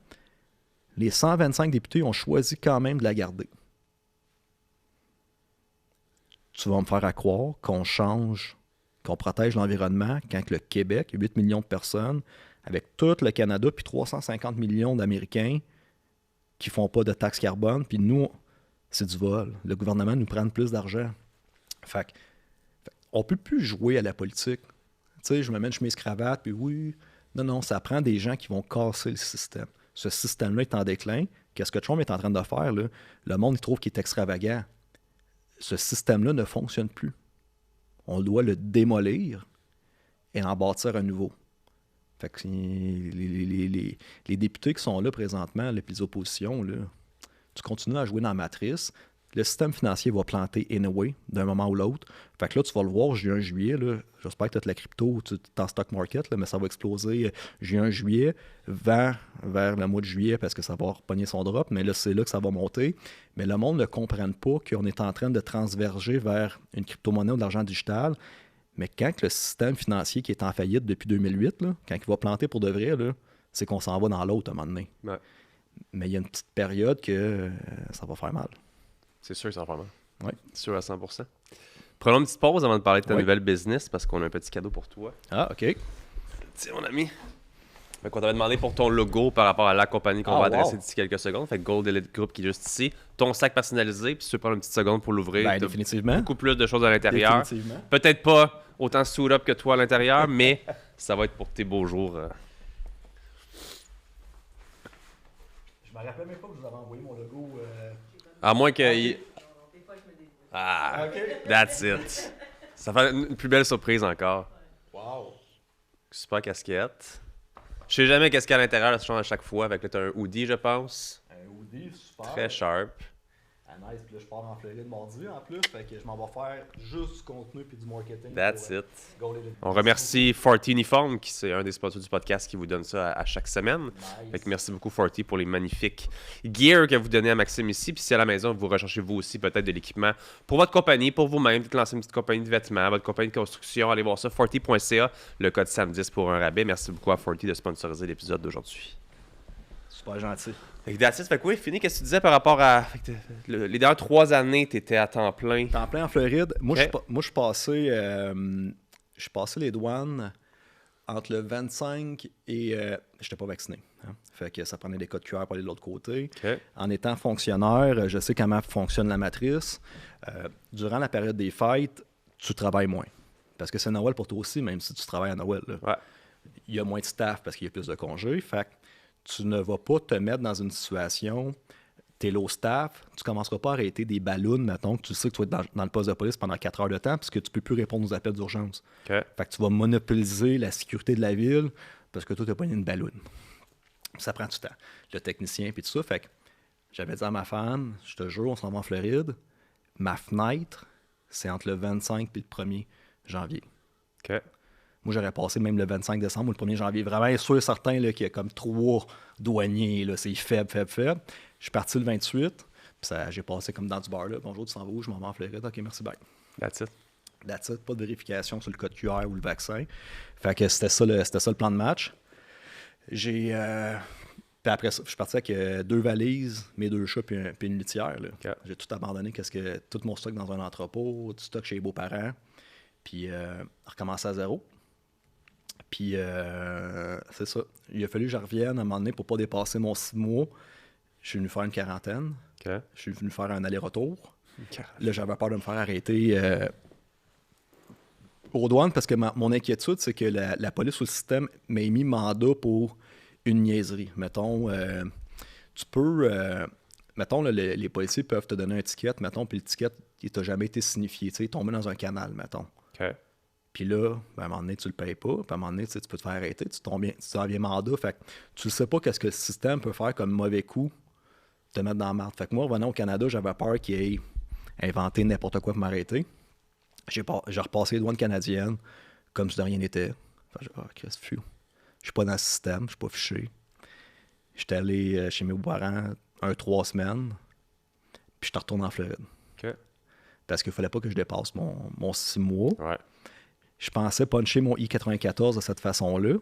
Les 125 députés ont choisi quand même de la garder. Tu vas me faire à croire qu'on change, qu'on protège l'environnement quand le Québec, 8 millions de personnes, avec tout le Canada, puis 350 millions d'Américains qui font pas de taxe carbone, puis nous, c'est du vol. Le gouvernement nous prend plus d'argent. Fait on peut plus jouer à la politique. Je me mets une chemise-cravate, puis oui. Non, ça prend des gens qui vont casser le système. Ce système-là est en déclin. Qu'est-ce que Trump est en train de faire, là? Le monde, il trouve qu'il est extravagant. Ce système-là ne fonctionne plus. On doit le démolir et en bâtir un nouveau. Fait que les députés qui sont là présentement, là, puis les oppositions, là, tu continues à jouer dans la matrice. Le système financier va planter anyway, d'un moment ou l'autre. Fait que là, tu vas le voir, juin, juillet, là, j'espère que tu as de la crypto, tu es en stock market, là, mais ça va exploser juin, juillet, vers le mois de juillet, parce que ça va repogner son drop, mais là, c'est là que ça va monter. Mais le monde ne comprend pas qu'on est en train de transverger vers une crypto-monnaie ou de l'argent digital. Mais quand le système financier qui est en faillite depuis 2008, là, quand il va planter pour de vrai, là, c'est qu'on s'en va dans l'autre à un moment donné. Ouais. Mais il y a une petite période que ça va faire mal. C'est sûr que ça va faire mal. Oui. C'est sûr à 100%. Prenons une petite pause avant de parler de ta Oui. nouvelle business parce qu'on a un petit cadeau pour toi. Ah, OK. Tiens, mon ami. Fait qu'on t'avait demandé pour ton logo par rapport à la compagnie qu'on va adresser d'ici quelques secondes. Fait que Gold Elite Group qui est juste ici. Ton sac personnalisé, puis si tu veux prendre une petite seconde pour l'ouvrir. Ben, t'as définitivement. beaucoup plus de choses à l'intérieur. Définitivement. Peut-être pas autant suit-up que toi à l'intérieur, mais ça va être pour tes beaux jours. Je me rappelle même pas que je vous avais envoyé mon logo. À moins que... Ah, that's it. Ça fait une plus belle surprise encore. Wow. Super casquette. Je sais jamais qu'est-ce qu'il y a à l'intérieur, ça change à chaque fois. Avec là, t'as un hoodie, je pense. Un hoodie, super. Très sharp. Ah, nice. Puis là, je pars en Floride mardi en plus. Fait que je m'en vais faire juste du contenu puis du marketing. That's pour, it. Gold Elite. On remercie Forty Uniform, qui c'est un des sponsors du podcast qui vous donne ça à chaque semaine. Nice. Fait que merci beaucoup Forty pour les magnifiques gear que vous donnez à Maxime ici. Puis si à la maison, vous recherchez vous aussi peut-être de l'équipement pour votre compagnie, pour vous-même, peut-être lancer une petite compagnie de vêtements, votre compagnie de construction, allez voir ça, forty.ca, le code SAM10 pour un rabais. Merci beaucoup à Forty de sponsoriser l'épisode d'aujourd'hui. Super gentil. Fait que that's it. Fait que oui, fini, qu'est-ce que tu disais par rapport à... les dernières 3 années, tu étais à temps plein. Temps plein en Floride. Moi, Okay. je suis passé les douanes entre le 25 et... j'étais pas vacciné. Hein. Fait que ça prenait des codes QR pour aller de l'autre côté. OK. En étant fonctionnaire, je sais comment fonctionne la matrice. Durant la période des fêtes, tu travailles moins. Parce que c'est Noël pour toi aussi, même si tu travailles à Noël. Là. Ouais. Il y a moins de staff parce qu'il y a plus de congés. Fait que tu ne vas pas te mettre dans une situation t'es low staff, tu commenceras pas à arrêter des ballons, mettons, que tu sais que tu vas être dans le poste de police pendant 4 heures de temps, puisque tu peux plus répondre aux appels d'urgence. OK. Fait que tu vas monopoliser la sécurité de la ville parce que toi, tu as pas une balloune. Ça prend du temps. Le technicien, puis tout ça. Fait que j'avais dit à ma femme, je te jure, on s'en va en Floride. Ma fenêtre, c'est entre le 25 et le 1er janvier. OK. Moi, j'aurais passé même le 25 décembre ou le 1er janvier. Vraiment sûr et certain là, qu'il y a comme 3 douaniers. Là, c'est faible. Je suis parti le 28. Puis j'ai passé comme dans du bar. Là. Bonjour, tu s'en vas où? Je m'en vais en Floride. OK, merci, bye. That's it. That's it. Pas de vérification sur le code QR ou le vaccin. Fait que c'était ça le plan de match. Puis après ça, je suis parti avec 2 valises, mes 2 chats puis une litière. Là. Okay. J'ai tout abandonné, tout mon stock dans un entrepôt, du stock chez les beaux-parents. Puis recommencer à zéro. Puis c'est ça. Il a fallu que je revienne à un moment donné pour ne pas dépasser mon 6 mois. Je suis venu faire une quarantaine. Okay. Je suis venu faire un aller-retour. Là, j'avais peur de me faire arrêter aux douanes parce que mon inquiétude, c'est que la police ou le système m'a mis mandat pour une niaiserie. Mettons, tu peux... mettons, là, les policiers peuvent te donner un ticket, mettons, puis le ticket, il t'a jamais été signifié. Tu sais, il est tombé dans un canal, mettons. OK. Puis là, ben, à un moment donné, tu le payes pas. Puis à un moment donné, tu peux te faire arrêter. Tu t'en viens mandat. Fait que tu ne sais pas qu'est-ce que le système peut faire comme mauvais coup, te mettre dans la marde. Fait que moi, revenant au Canada, j'avais peur qu'il ait inventé n'importe quoi pour m'arrêter. J'ai repassé les douanes canadiennes comme si de rien n'était. Fait que qu'est-ce que je suis pas dans le système, je suis pas fiché. J'étais allé chez mes parents 3 semaines, puis je suis retourné en Floride. OK. Parce qu'il fallait pas que je dépasse mon 6 mois. Ouais. Je pensais puncher mon I-94 de cette façon-là,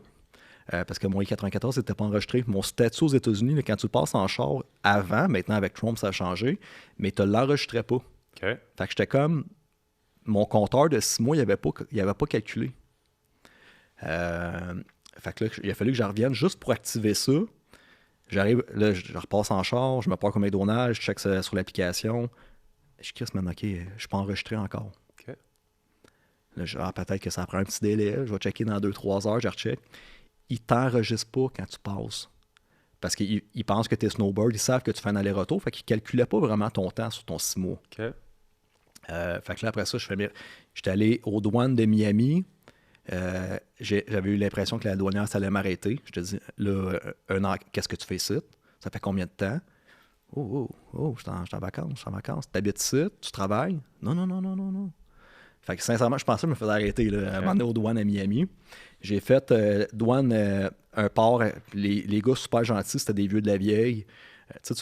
parce que mon I-94 n'était pas enregistré. Mon statut aux États-Unis, là, quand tu le passes en char avant, maintenant avec Trump, ça a changé, mais tu ne l'enregistrais pas. OK. Fait que j'étais comme... Mon compteur de 6 mois, il n'avait pas calculé. Fait que là, il a fallu que je revienne juste pour activer ça. J'arrive, là, je repasse en char, je me pars comme un donnage, je check sur l'application. Je crisse, man, OK, je suis pas enregistré encore. OK. Là, peut-être que ça prend un petit délai. Je vais checker dans 2-3 heures, je recheck. Ils t'enregistrent pas quand tu passes. Parce qu'ils pensent que tu es snowboard, ils savent que tu fais un aller-retour. Fait qu'ils ne calculaient pas vraiment ton temps sur ton 6 mois. OK. Fait que là, après ça, j'étais allé aux douanes de Miami. J'avais eu l'impression que la douanière, ça allait m'arrêter. Je te dis, là, 1 an, qu'est-ce que tu fais ici? Ça fait combien de temps? Oh, je suis en vacances. T'habites ici? Tu travailles? Non. Fait que sincèrement, je pensais que je me faisais arrêter là, à un moment donné aux douanes à Miami. J'ai fait douane, un port. Les gars super gentils, c'était des vieux de la vieille. Tu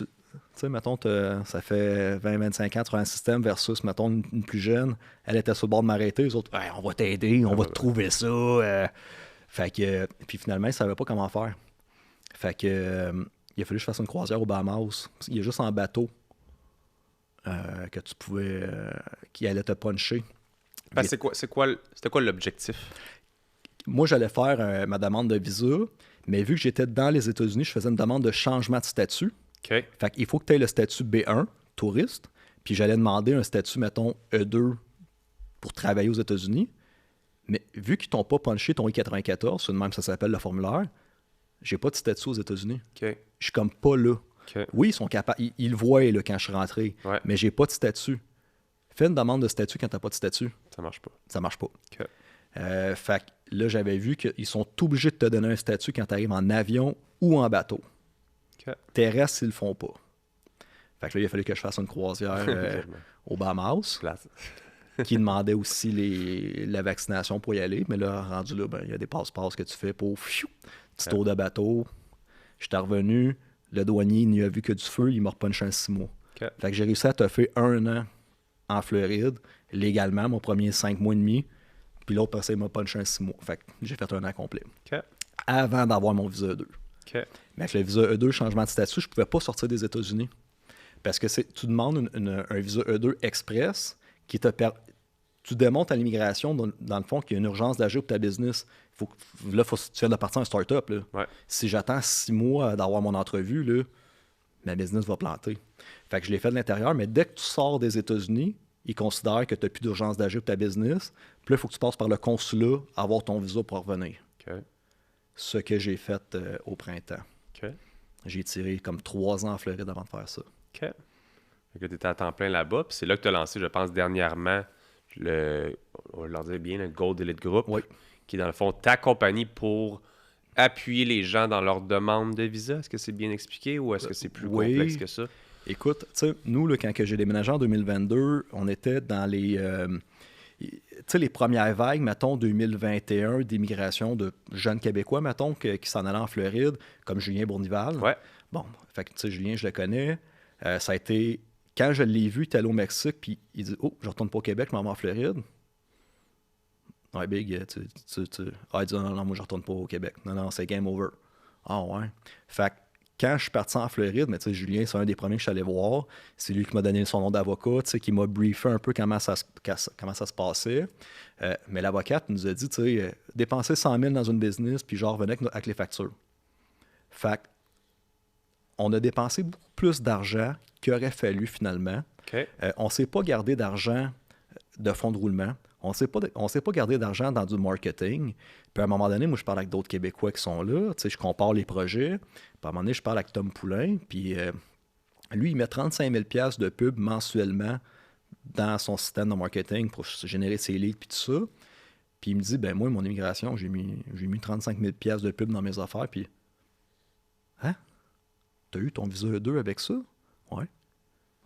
sais, mettons, ça fait 20-25 ans, tu as un système versus, mettons, une plus jeune. Elle était sur le bord de m'arrêter. Les autres, on va t'aider, on va te trouver ça. Fait que, puis finalement, ils ne savaient pas comment faire. Fait que, il a fallu que je fasse une croisière aux Bahamas. Il y a juste en bateau que tu pouvais, qui allait te puncher. C'était quoi l'objectif? Moi, j'allais faire ma demande de visa, mais vu que j'étais dans les États-Unis, je faisais une demande de changement de statut. OK. Fait qu'il faut que tu aies le statut B1, touriste, puis j'allais demander un statut, mettons, E2 pour travailler aux États-Unis. Mais vu qu'ils t'ont pas punché ton I-94, c'est de même ça s'appelle le formulaire, j'ai pas de statut aux États-Unis. OK. Je suis comme pas là. OK. Oui, ils sont capables, ils le voient là, quand je suis rentré, Ouais. mais j'ai pas de statut. Fais une demande de statut quand t'as pas de statut. Ça marche pas. Ça marche pas. OK. Fait que là, j'avais vu qu'ils sont obligés de te donner un statut quand tu arrives en avion ou en bateau. OK. Terrestre, ils le font pas. Fait que là, il a fallu que je fasse une croisière aux Bahamas, qui demandait aussi la vaccination pour y aller. Mais là, rendu là, il y a des passe-passe que tu fais pour petit tour de bateau. J'étais revenu, le douanier n'y a vu que du feu, il m'a repunché un 6 mois. OK. Fait que j'ai réussi à toffer 1 an en Floride, légalement, mon premier 5 mois et demi. Puis l'autre personne m'a punché un 6 mois. Fait que j'ai fait 1 an complet. OK. Avant d'avoir mon visa E2. OK. Mais avec le visa E2, changement de statut, je ne pouvais pas sortir des États-Unis. Parce que tu demandes un visa E2 express qui tu démontres à l'immigration, dans le fond, qu'il y a une urgence d'agir pour ta business. Tu viens de partir un start-up. Là. Ouais. Si j'attends 6 mois d'avoir mon entrevue, là, ma business va planter. Fait que je l'ai fait de l'intérieur, mais dès que tu sors des États-Unis, ils considèrent que tu n'as plus d'urgence d'agir pour ta business. Puis là, il faut que tu passes par le consulat, avoir ton visa pour revenir. OK. Ce que j'ai fait au printemps. OK. J'ai tiré comme 3 ans en Floride avant de faire ça. OK. Fait que tu étais à temps plein là-bas. Puis c'est là que tu as lancé, je pense, dernièrement, on va leur dire bien, le Gold Elite Group, Oui. qui est dans le fond ta compagnie pour appuyer les gens dans leur demande de visa. Est-ce que c'est bien expliqué ou est-ce que c'est plus complexe que ça? Écoute, tu sais, nous, là, quand j'ai déménagé en 2022, on était dans les premières vagues, mettons, 2021, d'immigration de jeunes Québécois, mettons, qui s'en allaient en Floride, comme Julien Bournival. Ouais. Bon, fait que, tu sais, Julien, je le connais. Ça a été... Quand je l'ai vu, il est allé au Mexique, puis il dit « Oh, je retourne pas au Québec, je m'en vais en Floride. » Ouais, Big, Ah, il dit « Non, moi, je retourne pas au Québec. Non, c'est game over. » Ah ouais. Fait que quand je suis parti en Floride, mais tu sais, Julien, c'est un des premiers que je suis allé voir. C'est lui qui m'a donné son nom d'avocat, tu sais, qui m'a briefé un peu comment ça se passait. Mais l'avocate nous a dit, tu sais, dépenser 100 000 dans une business, puis genre, revenez avec les factures. Fait on a dépensé beaucoup plus d'argent qu'il aurait fallu finalement. OK. On ne s'est pas gardé d'argent de fonds de roulement. On ne s'est pas gardé d'argent dans du marketing. Puis à un moment donné, moi, je parle avec d'autres Québécois qui sont là. Tu sais, je compare les projets. Puis à un moment donné, je parle avec Tom Poulain. Puis lui, il met 35 000 $ de pub mensuellement dans son système de marketing pour générer ses leads puis tout ça. Puis il me dit, ben moi, mon immigration, j'ai mis 35 000 $ de pub dans mes affaires. Puis, hein? T'as eu ton visa 2 avec ça? Ouais.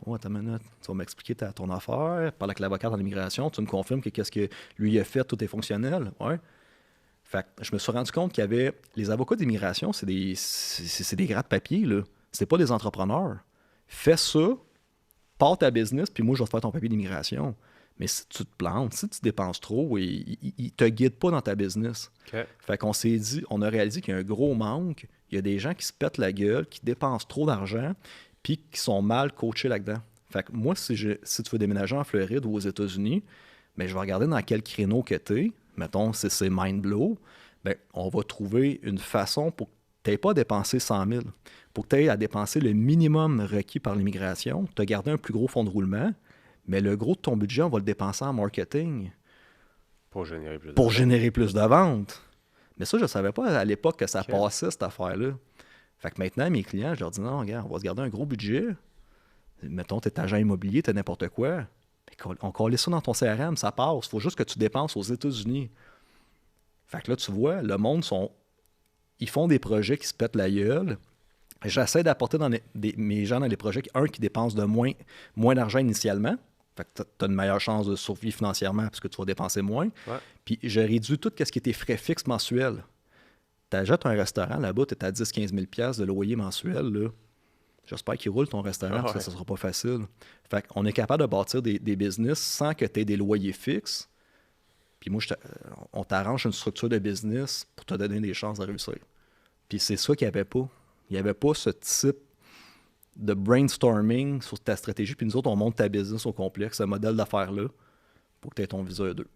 Oh, attends une minute. Tu vas m'expliquer ton affaire. Parle avec l'avocat en immigration. Tu me confirmes que qu'est-ce que lui a fait, tout est fonctionnel. Ouais. Fait que je me suis rendu compte qu'il y avait... Les avocats d'immigration, c'est des gras de papier, là. C'est pas des entrepreneurs. Fais ça, pars ta business, puis moi, je vais te faire ton papier d'immigration. Mais si tu te plantes, si tu dépenses trop, il te guide pas dans ta business. OK. Fait qu'on s'est dit, on a réalisé qu'il y a un gros manque. Il y a des gens qui se pètent la gueule, qui dépensent trop d'argent, puis qui sont mal coachés là-dedans. Fait que moi, si tu veux déménager en Floride ou aux États-Unis, ben, je vais regarder dans quel créneau que tu es. Mettons, si c'est Mindblow, ben, on va trouver une façon pour que tu n'aies pas à dépenser 100 000. Pour que tu aies à dépenser le minimum requis par l'immigration, tu as gardé un plus gros fonds de roulement, mais le gros de ton budget, on va le dépenser en marketing. Pour générer plus de ventes. Mais ça, je ne savais pas à l'époque que ça passait, cette affaire-là. Fait que maintenant, mes clients, je leur dis non, regarde, on va se garder un gros budget. Mettons, tu es agent immobilier, tu es n'importe quoi. On colle ça dans ton CRM, ça passe. Il faut juste que tu dépenses aux États-Unis. Fait que là, tu vois, le monde ils font des projets qui se pètent la gueule. J'essaie d'apporter mes gens dans les projets, qui dépensent de moins d'argent initialement. Fait que tu as une meilleure chance de survivre financièrement parce que tu vas dépenser moins. Ouais. Puis je réduis tout ce qui était frais fixes mensuels. Tu achètes un restaurant là-bas, tu es à 10-15 000 $ de loyer mensuel. Là. J'espère qu'il roule ton restaurant parce que ça ne sera pas facile. Fait qu'on est capable de bâtir des business sans que tu aies des loyers fixes. Puis moi, on t'arrange une structure de business pour te donner des chances de réussir. Puis c'est ça qu'il n'y avait pas. Il n'y avait pas ce type de brainstorming sur ta stratégie. Puis nous autres, on monte ta business au complexe, ce modèle d'affaires-là, pour que tu aies ton visa 2.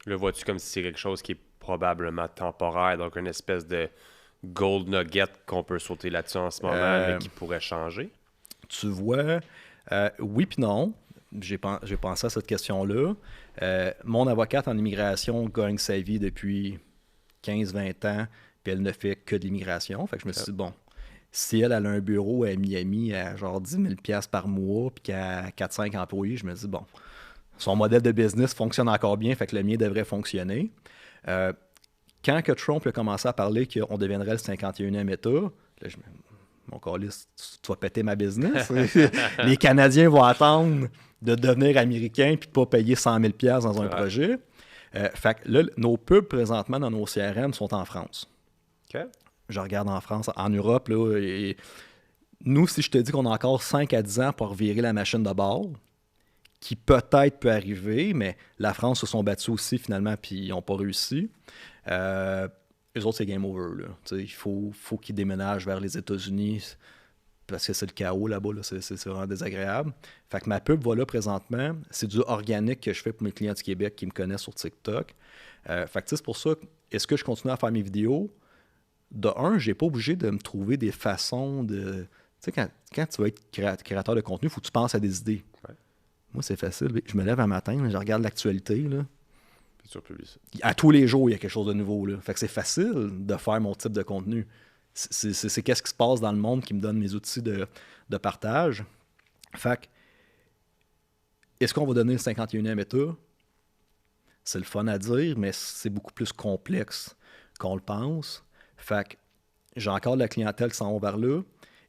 Le vois-tu comme si c'est quelque chose qui est probablement temporaire, donc une espèce de gold nugget qu'on peut sauter là-dessus en ce moment, mais qui pourrait changer? Tu vois, oui puis non. J'ai pensé à cette question-là. Mon avocate en immigration gagne sa vie depuis 15-20 ans, puis elle ne fait que de l'immigration. Fait que je me suis dit, bon, si elle a un bureau à Miami à genre 10 000 $ par mois, puis qu'elle a 4-5 employés, je me dis, bon, son modèle de business fonctionne encore bien, fait que le mien devrait fonctionner. Quand que Trump a commencé à parler qu'on deviendrait le 51e État, là, mon calice, tu vas péter ma business. Les Canadiens vont attendre de devenir américains puis de ne pas payer 100 000 $ dans un projet. Fait que là, nos pubs présentement dans nos CRM sont en France. OK. Je regarde en France, en Europe, là, et nous, si je te dis qu'on a encore 5 à 10 ans pour virer la machine de bord, qui peut-être peut arriver, mais la France se sont battus aussi finalement puis ils n'ont pas réussi. Eux autres, c'est game over. Là. Il faut qu'ils déménagent vers les États-Unis parce que c'est le chaos là-bas. Là. C'est vraiment désagréable. Fait que ma pub, voilà, présentement, c'est du organique que je fais pour mes clients du Québec qui me connaissent sur TikTok. Fait que c'est pour ça, est-ce que je continue à faire mes vidéos? De un, je n'ai pas obligé de me trouver des façons de... Tu sais, quand tu vas être créateur de contenu, il faut que tu penses à des idées. Ouais. Moi, c'est facile. Je me lève un matin, là, je regarde l'actualité. Là. Puis tu republies ça. À tous les jours, il y a quelque chose de nouveau. Là. Fait que c'est facile de faire mon type de contenu. C'est qu'est-ce qui se passe dans le monde qui me donne mes outils de partage. Fait que, est-ce qu'on va donner le 51e État? C'est le fun à dire, mais c'est beaucoup plus complexe qu'on le pense. Fait que j'ai encore de la clientèle qui s'en va vers là.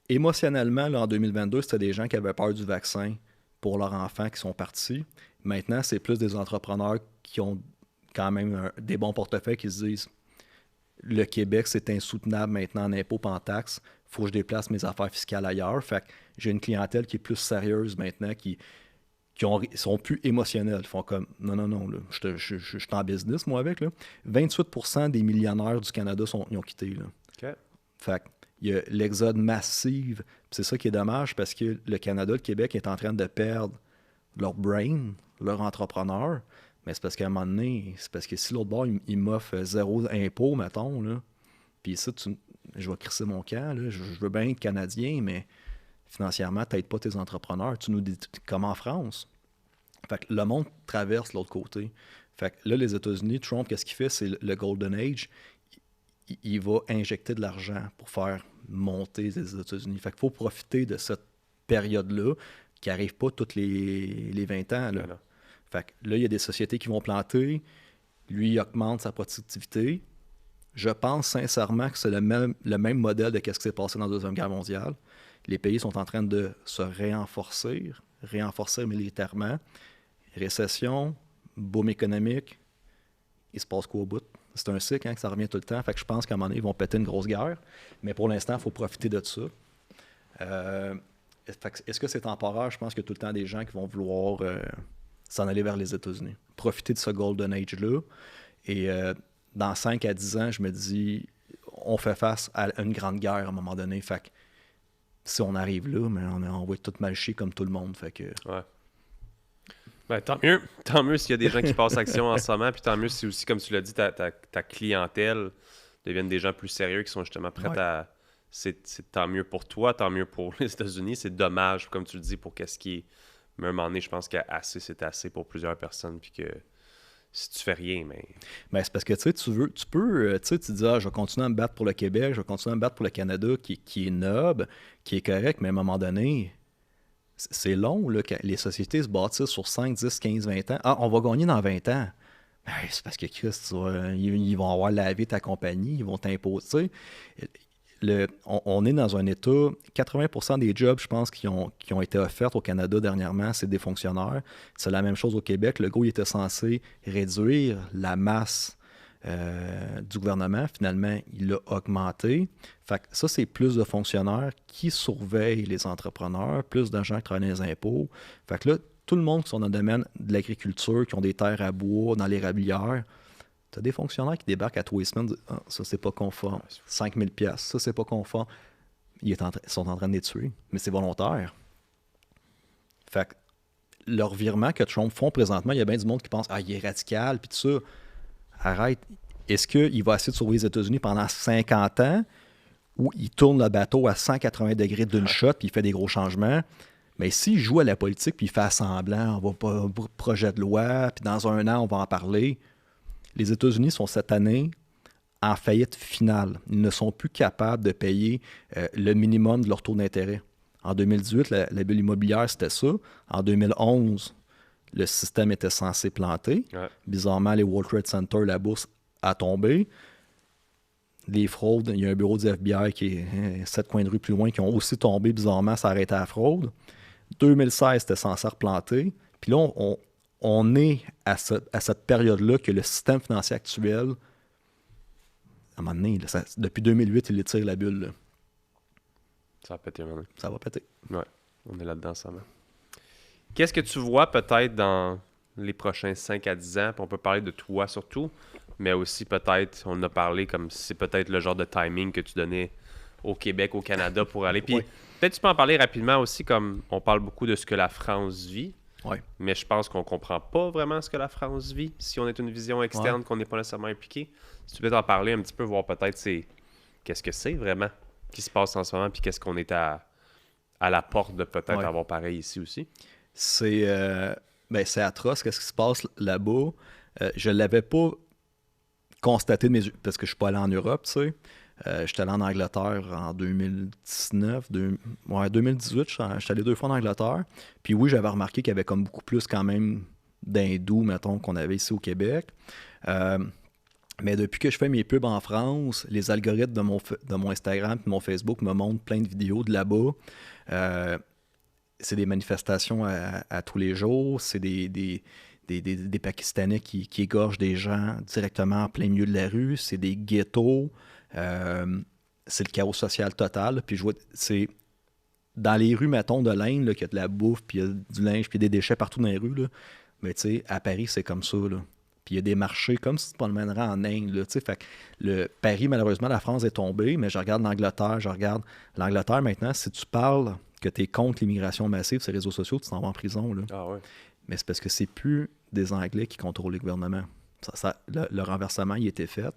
Émotionnellement, là, en 2022, c'était des gens qui avaient peur du vaccin pour leurs enfants qui sont partis. Maintenant, c'est plus des entrepreneurs qui ont quand même des bons portefeuilles qui se disent le Québec, c'est insoutenable maintenant en impôts et en taxes. Il faut que je déplace mes affaires fiscales ailleurs. Fait que j'ai une clientèle qui est plus sérieuse maintenant, qui sont plus émotionnels. Ils font comme non, là, je suis en business, moi, avec. Là. 28% des millionnaires du Canada ils ont quitté. Là. OK. Fait il y a l'exode massive. C'est ça qui est dommage parce que le Canada, le Québec est en train de perdre leur brain, leur entrepreneur. Mais c'est parce qu'à un moment donné, c'est parce que si l'autre bord, il m'offre 0 impôt, mettons, là, puis ça, je vais crisser mon camp, là, je veux bien être Canadien, mais financièrement, tu n'aides pas tes entrepreneurs. Tu nous dis comme en France. Fait que le monde traverse l'autre côté. Fait que là, les États-Unis, Trump, qu'est-ce qu'il fait? C'est le Golden Age. Il va injecter de l'argent pour faire monter les États-Unis. Fait qu'il faut profiter de cette période-là qui n'arrive pas toutes les 20 ans. Là. Voilà. Fait que là, il y a des sociétés qui vont planter. Lui, il augmente sa productivité. Je pense sincèrement que c'est le même modèle de ce qui s'est passé dans la Deuxième Guerre mondiale. Les pays sont en train de se renforcer militairement. Récession, boom économique, il se passe quoi au bout? C'est un cycle, hein, que ça revient tout le temps. Fait que je pense qu'à un moment donné, ils vont péter une grosse guerre. Mais pour l'instant, il faut profiter de ça. Est-ce que c'est temporaire? Je pense qu'il y a tout le temps des gens qui vont vouloir s'en aller vers les États-Unis. Profiter de ce Golden Age-là. Et dans 5 à 10 ans, je me dis, on fait face à une grande guerre à un moment donné. Fait que si on arrive là, mais on va être tout mal chier comme tout le monde. Fait que... Ouais. Ben, tant mieux s'il y a des gens qui passent à action en ce moment, puis tant mieux si aussi, comme tu l'as dit, ta clientèle devienne des gens plus sérieux qui sont justement prêts à... C'est tant mieux pour toi, tant mieux pour les États-Unis. C'est dommage, comme tu le dis, pour qu'est-ce qui est... Mais à un moment donné, je pense qu'assez, c'est assez pour plusieurs personnes, puis que si tu fais rien, mais... Ben, c'est parce que tu peux, tu dis, je vais continuer à me battre pour le Québec, je vais continuer à me battre pour le Canada, qui est noble, qui est correct, mais à un moment donné... C'est long, là, que les sociétés se bâtissent sur 5, 10, 15, 20 ans. Ah, on va gagner dans 20 ans. Ben, c'est parce que Christ, ils vont avoir lavé ta compagnie, ils vont t'imposer. On est dans un état, 80% des jobs, je pense, qui ont été offerts au Canada dernièrement, c'est des fonctionnaires. C'est la même chose au Québec. Le gars, il était censé réduire la masse du gouvernement. Finalement, il l'a augmenté. Fait que ça, c'est plus de fonctionnaires qui surveillent les entrepreneurs, plus de gens qui travaillent dans les impôts. Fait que là, tout le monde qui sont dans le domaine de l'agriculture, qui ont des terres à bois, dans l'érablière, tu as des fonctionnaires qui débarquent à tous les semaines, ça, c'est pas conforme. 5 000 $, ça, c'est pas conforme. Ils sont en train de les tuer, mais c'est volontaire. Fait que leur virement que Trump font présentement, il y a bien du monde qui pense « Ah, il est radical, puis tout ça. » Arrête. Est-ce qu'il va essayer de sauver les États-Unis pendant 50 ans ou il tourne le bateau à 180 degrés d'une shot puis il fait des gros changements? Mais s'il joue à la politique puis il fait semblant, on va pas projet de loi, puis dans un an, on va en parler. Les États-Unis sont cette année en faillite finale. Ils ne sont plus capables de payer le minimum de leur taux d'intérêt. En 2018, la bulle immobilière, c'était ça. En 2011, le système était censé planter. Ouais. Bizarrement, les World Trade Center, la bourse a tombé. Les fraudes, il y a un bureau du FBI qui est 7 coins de rue plus loin qui ont aussi tombé. Bizarrement, ça a arrêté la fraude. 2016, c'était censé replanter. Puis là, on est à cette période-là que le système financier actuel, à un moment donné, là, depuis 2008, il étire la bulle. Là. Ça va péter maintenant. Ça va péter. Ouais, on est là-dedans, ça va. Qu'est-ce que tu vois peut-être dans les prochains 5 à 10 ans? Puis on peut parler de toi surtout, mais aussi peut-être, on en a parlé comme si c'est peut-être le genre de timing que tu donnais au Québec, au Canada pour aller. Puis peut-être tu peux en parler rapidement aussi, comme on parle beaucoup de ce que la France vit, mais je pense qu'on ne comprend pas vraiment ce que la France vit si on est une vision externe, qu'on n'est pas nécessairement impliqué. Si tu peux t'en parler un petit peu, voir peut-être qu'est-ce que c'est vraiment qui se passe en ce moment, puis qu'est-ce qu'on est à la porte de peut-être avoir pareil ici aussi. C'est atroce, qu'est-ce qui se passe là-bas. Je ne l'avais pas constaté parce que je ne suis pas allé en Europe, tu sais. J'étais allé en Angleterre en 2018, j'étais allé 2 fois en Angleterre. Puis oui, j'avais remarqué qu'il y avait comme beaucoup plus quand même d'hindous, mettons, qu'on avait ici au Québec. Euh, mais depuis que je fais mes pubs en France, les algorithmes de mon Instagram et de mon Facebook me montrent plein de vidéos de là-bas. Euh, c'est des manifestations à tous les jours. C'est des Pakistanais qui égorgent des gens directement en plein milieu de la rue. C'est des ghettos. C'est le chaos social total. Puis je vois, c'est dans les rues, mettons, de l'Inde, là, qu'il y a de la bouffe, puis il y a du linge, puis il y a des déchets partout dans les rues. Là. Mais tu sais, à Paris, c'est comme ça. Là. Puis il y a des marchés comme si tu te promènerais en Inde. Là, fait que Paris, malheureusement, la France est tombée, mais je regarde l'Angleterre, l'Angleterre maintenant, si tu parles que tu es contre l'immigration massive sur les réseaux sociaux, tu t'en vas en prison. Là. Ah ouais. Mais c'est parce que c'est plus des Anglais qui contrôlent le gouvernement. Le renversement, il était fait.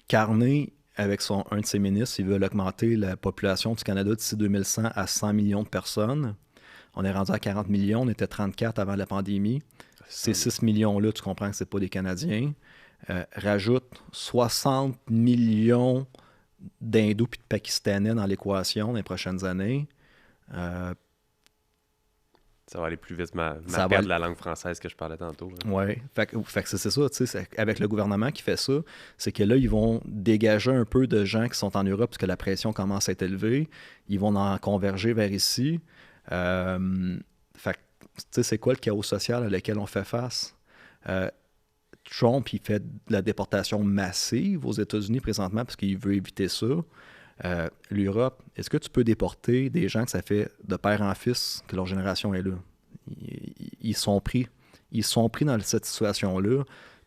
Carney, avec un de ses ministres, ils veulent augmenter la population du Canada d'ici 2100 à 100 millions de personnes. On est rendu à 40 millions, on était 34 avant la pandémie. Ces 6 millions-là, tu comprends que ce pas des Canadiens. Rajoute 60 millions d'Hindous et de Pakistanais dans l'équation dans les prochaines années. Ça va aller plus vite, ma perte de la langue française que je parlais tantôt. Oui, fait que c'est ça, tu sais, avec le gouvernement qui fait ça, c'est que là, ils vont dégager un peu de gens qui sont en Europe parce que la pression commence à être élevée. Ils vont en converger vers ici. Fait que, tu sais, c'est quoi le chaos social à lequel on fait face? Trump, il fait de la déportation massive aux États-Unis présentement parce qu'il veut éviter ça. L'Europe, est-ce que tu peux déporter des gens que ça fait de père en fils que leur génération est là? Ils sont pris. Ils sont pris dans cette situation-là.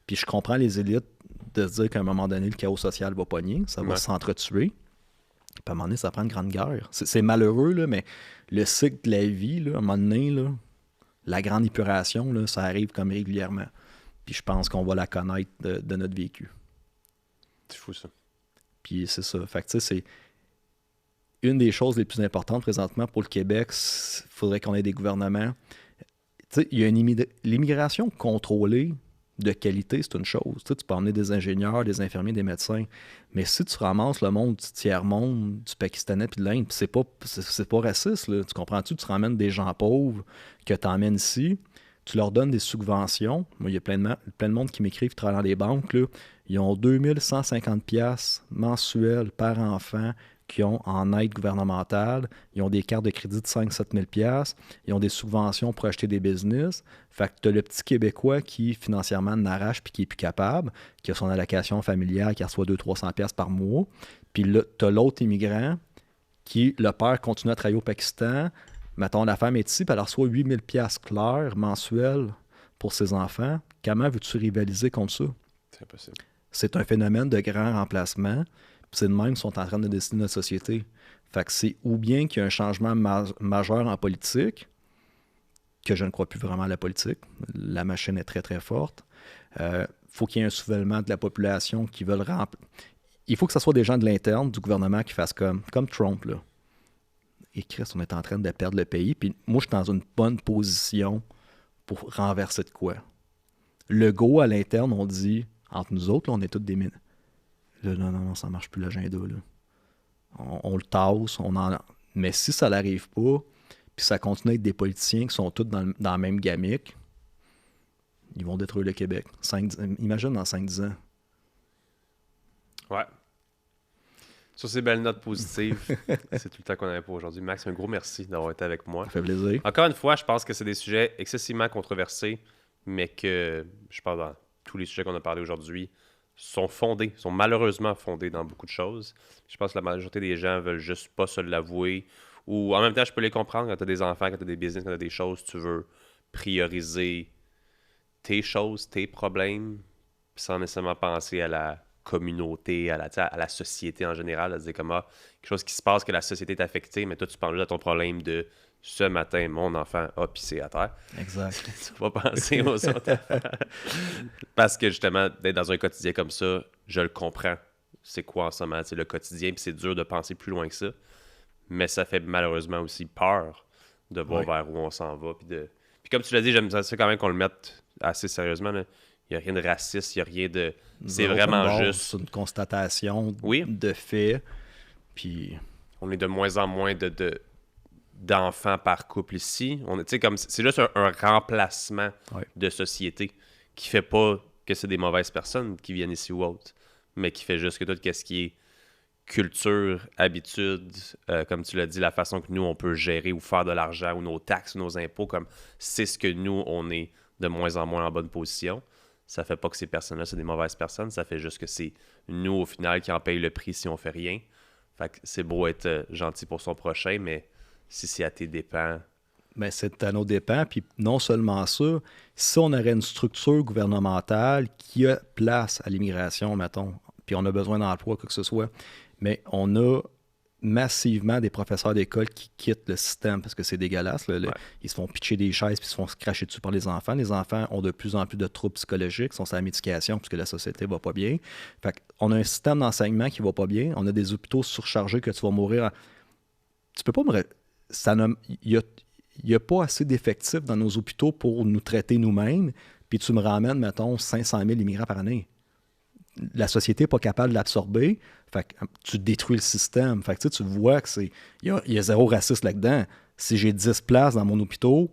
Puis je comprends les élites de se dire qu'à un moment donné, le chaos social va pogner, ça va s'entretuer. Puis à un moment donné, ça prend une grande guerre. C'est malheureux, là, mais le cycle de la vie, là, à un moment donné, là, la grande épuration, là, ça arrive comme régulièrement. Puis je pense qu'on va la connaître de notre vécu. C'est fou, ça. Puis c'est ça. Fait que tu sais, c'est une des choses les plus importantes présentement pour le Québec. Il faudrait qu'on ait des gouvernements. Tu sais, il y a l'immigration contrôlée de qualité, c'est une chose. Tu peux emmener des ingénieurs, des infirmiers, des médecins. Mais si tu ramasses le monde du tiers-monde, du Pakistanais puis de l'Inde, c'est pas raciste, là. Tu comprends-tu? Tu ramènes des gens pauvres que tu emmènes ici, tu leur donnes des subventions. Moi, il y a plein de monde qui m'écrivent travaillant dans des banques, là. Ils ont 2150$ mensuels par enfant qui ont en aide gouvernementale. Ils ont des cartes de crédit de 5-7 000$. Ils ont des subventions pour acheter des business. Fait que tu as le petit Québécois qui, financièrement, n'arrache puis qui est plus capable, qui a son allocation familiale, qui reçoit 200-300$ par mois. Puis là, tu as l'autre immigrant qui, le père, continue à travailler au Pakistan. Mettons, la femme est ici, puis elle reçoit 8 000$ clairs mensuels pour ses enfants. Comment veux-tu rivaliser contre ça? C'est impossible. C'est un phénomène de grand remplacement. C'est de même qu'ils sont en train de dessiner notre société. Fait que c'est ou bien qu'il y a un changement majeur en politique, que je ne crois plus vraiment à la politique. La machine est très, très forte. Faut qu'il y ait un soulèvement de la population qui veulent Il faut que ce soit des gens de l'interne, du gouvernement, qui fassent comme Trump, là. Et Christ, on est en train de perdre le pays. Puis moi, je suis dans une bonne position pour renverser de quoi. Le go à l'interne, on dit, entre nous autres, là, on est tous des mines. Là, non, ça marche plus l'agenda. Là. On le tasse, mais si ça n'arrive pas, puis ça continue à être des politiciens qui sont tous dans la même gamique, ils vont détruire le Québec. Imagine dans 5-10 ans. Ouais. Sur ces belles notes positives, c'est tout le temps qu'on avait pour aujourd'hui. Max, un gros merci d'avoir été avec moi. Ça fait plaisir. Encore une fois, je pense que c'est des sujets excessivement controversés, mais que, je pense, dans tous les sujets qu'on a parlé aujourd'hui, sont malheureusement fondés dans beaucoup de choses. Je pense que la majorité des gens veulent juste pas se l'avouer. Ou en même temps, je peux les comprendre quand tu as des enfants, quand tu as des business, quand tu as des choses, tu veux prioriser tes choses, tes problèmes, sans nécessairement penser à la communauté, à la société en général, à se dire comme quelque chose qui se passe, que la société est affectée, mais toi, tu penses juste à ton problème de ce matin, mon enfant a pissé à terre. Exact. Tu vas penser aux autres. Parce que justement, d'être dans un quotidien comme ça, je le comprends. C'est quoi en ce moment? C'est le quotidien, puis c'est dur de penser plus loin que ça. Mais ça fait malheureusement aussi peur de voir vers où on s'en va. Puis comme tu l'as dit, j'aime ça quand même qu'on le mette assez sérieusement. Là. Il n'y a rien de raciste, il n'y a rien de... C'est Zéro vraiment from bord, juste... C'est une constatation Oui. de fait. Puis, On est de moins en moins d'enfants par couple ici. C'est juste un remplacement Ouais. de société qui fait pas que c'est des mauvaises personnes qui viennent ici ou autre, mais qui fait juste que tout ce qui est culture, habitude, comme tu l'as dit, la façon que nous, on peut gérer ou faire de l'argent ou nos taxes ou nos impôts, comme c'est ce que nous, on est de moins en moins en bonne position. Ça fait pas que ces personnes-là, c'est des mauvaises personnes. Ça fait juste que c'est nous, au final, qui en payent le prix si on fait rien. Fait que c'est beau être gentil pour son prochain, mais si c'est à tes dépens... ben, c'est à nos dépens. Puis non seulement ça, si on aurait une structure gouvernementale qui a place à l'immigration, mettons, puis on a besoin d'emploi, quoi que ce soit, mais on a massivement des professeurs d'école qui quittent le système parce que c'est dégueulasse. Ouais. Ils se font pitcher des chaises puis ils se font cracher dessus par les enfants. Les enfants ont de plus en plus de troubles psychologiques, sont sur la médication puisque la société va pas bien. Fait qu'on a un système d'enseignement qui va pas bien. On a des hôpitaux surchargés que tu vas mourir. Tu peux pas me... Il y a pas assez d'effectifs dans nos hôpitaux pour nous traiter nous-mêmes, puis tu me ramènes, mettons, 500 000 immigrants par année. La société n'est pas capable de l'absorber, fait que tu détruis le système. Fait que tu vois que c'est... Il y a zéro racisme là-dedans. Si j'ai 10 places dans mon hôpital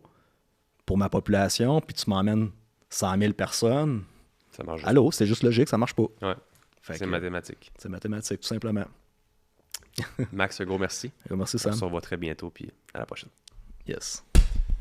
pour ma population, puis tu m'emmènes 100 000 personnes, Ça marche. allô, c'est juste logique, ça marche pas. Ouais. Fait C'est que mathématique. c'est mathématique, tout simplement. Max, un gros merci. Merci, On Sam. se revoit très bientôt, puis à la prochaine. Yes.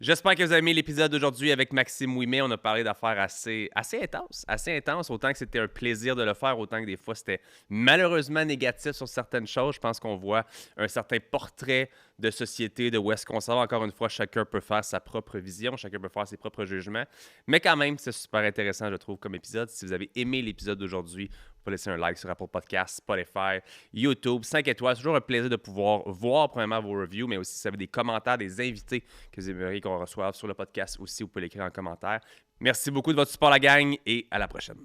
J'espère que vous avez aimé l'épisode d'aujourd'hui avec Maxime Ouimet. On a parlé d'affaires assez intenses. Autant que c'était un plaisir de le faire, autant que des fois c'était malheureusement négatif sur certaines choses. Je pense qu'on voit un certain portrait de société, de où est-ce qu'on s'en va. Encore une fois, chacun peut faire sa propre vision, chacun peut faire ses propres jugements. Mais quand même, c'est super intéressant, je trouve, comme épisode. Si vous avez aimé l'épisode d'aujourd'hui, vous pouvez laisser un like sur Apple Podcasts, Spotify, YouTube, 5 étoiles. C'est toujours un plaisir de pouvoir voir premièrement vos reviews, mais aussi si vous avez des commentaires, des invités que vous aimeriez qu'on reçoive sur le podcast aussi, vous pouvez l'écrire en commentaire. Merci beaucoup de votre support, la gang, et à la prochaine.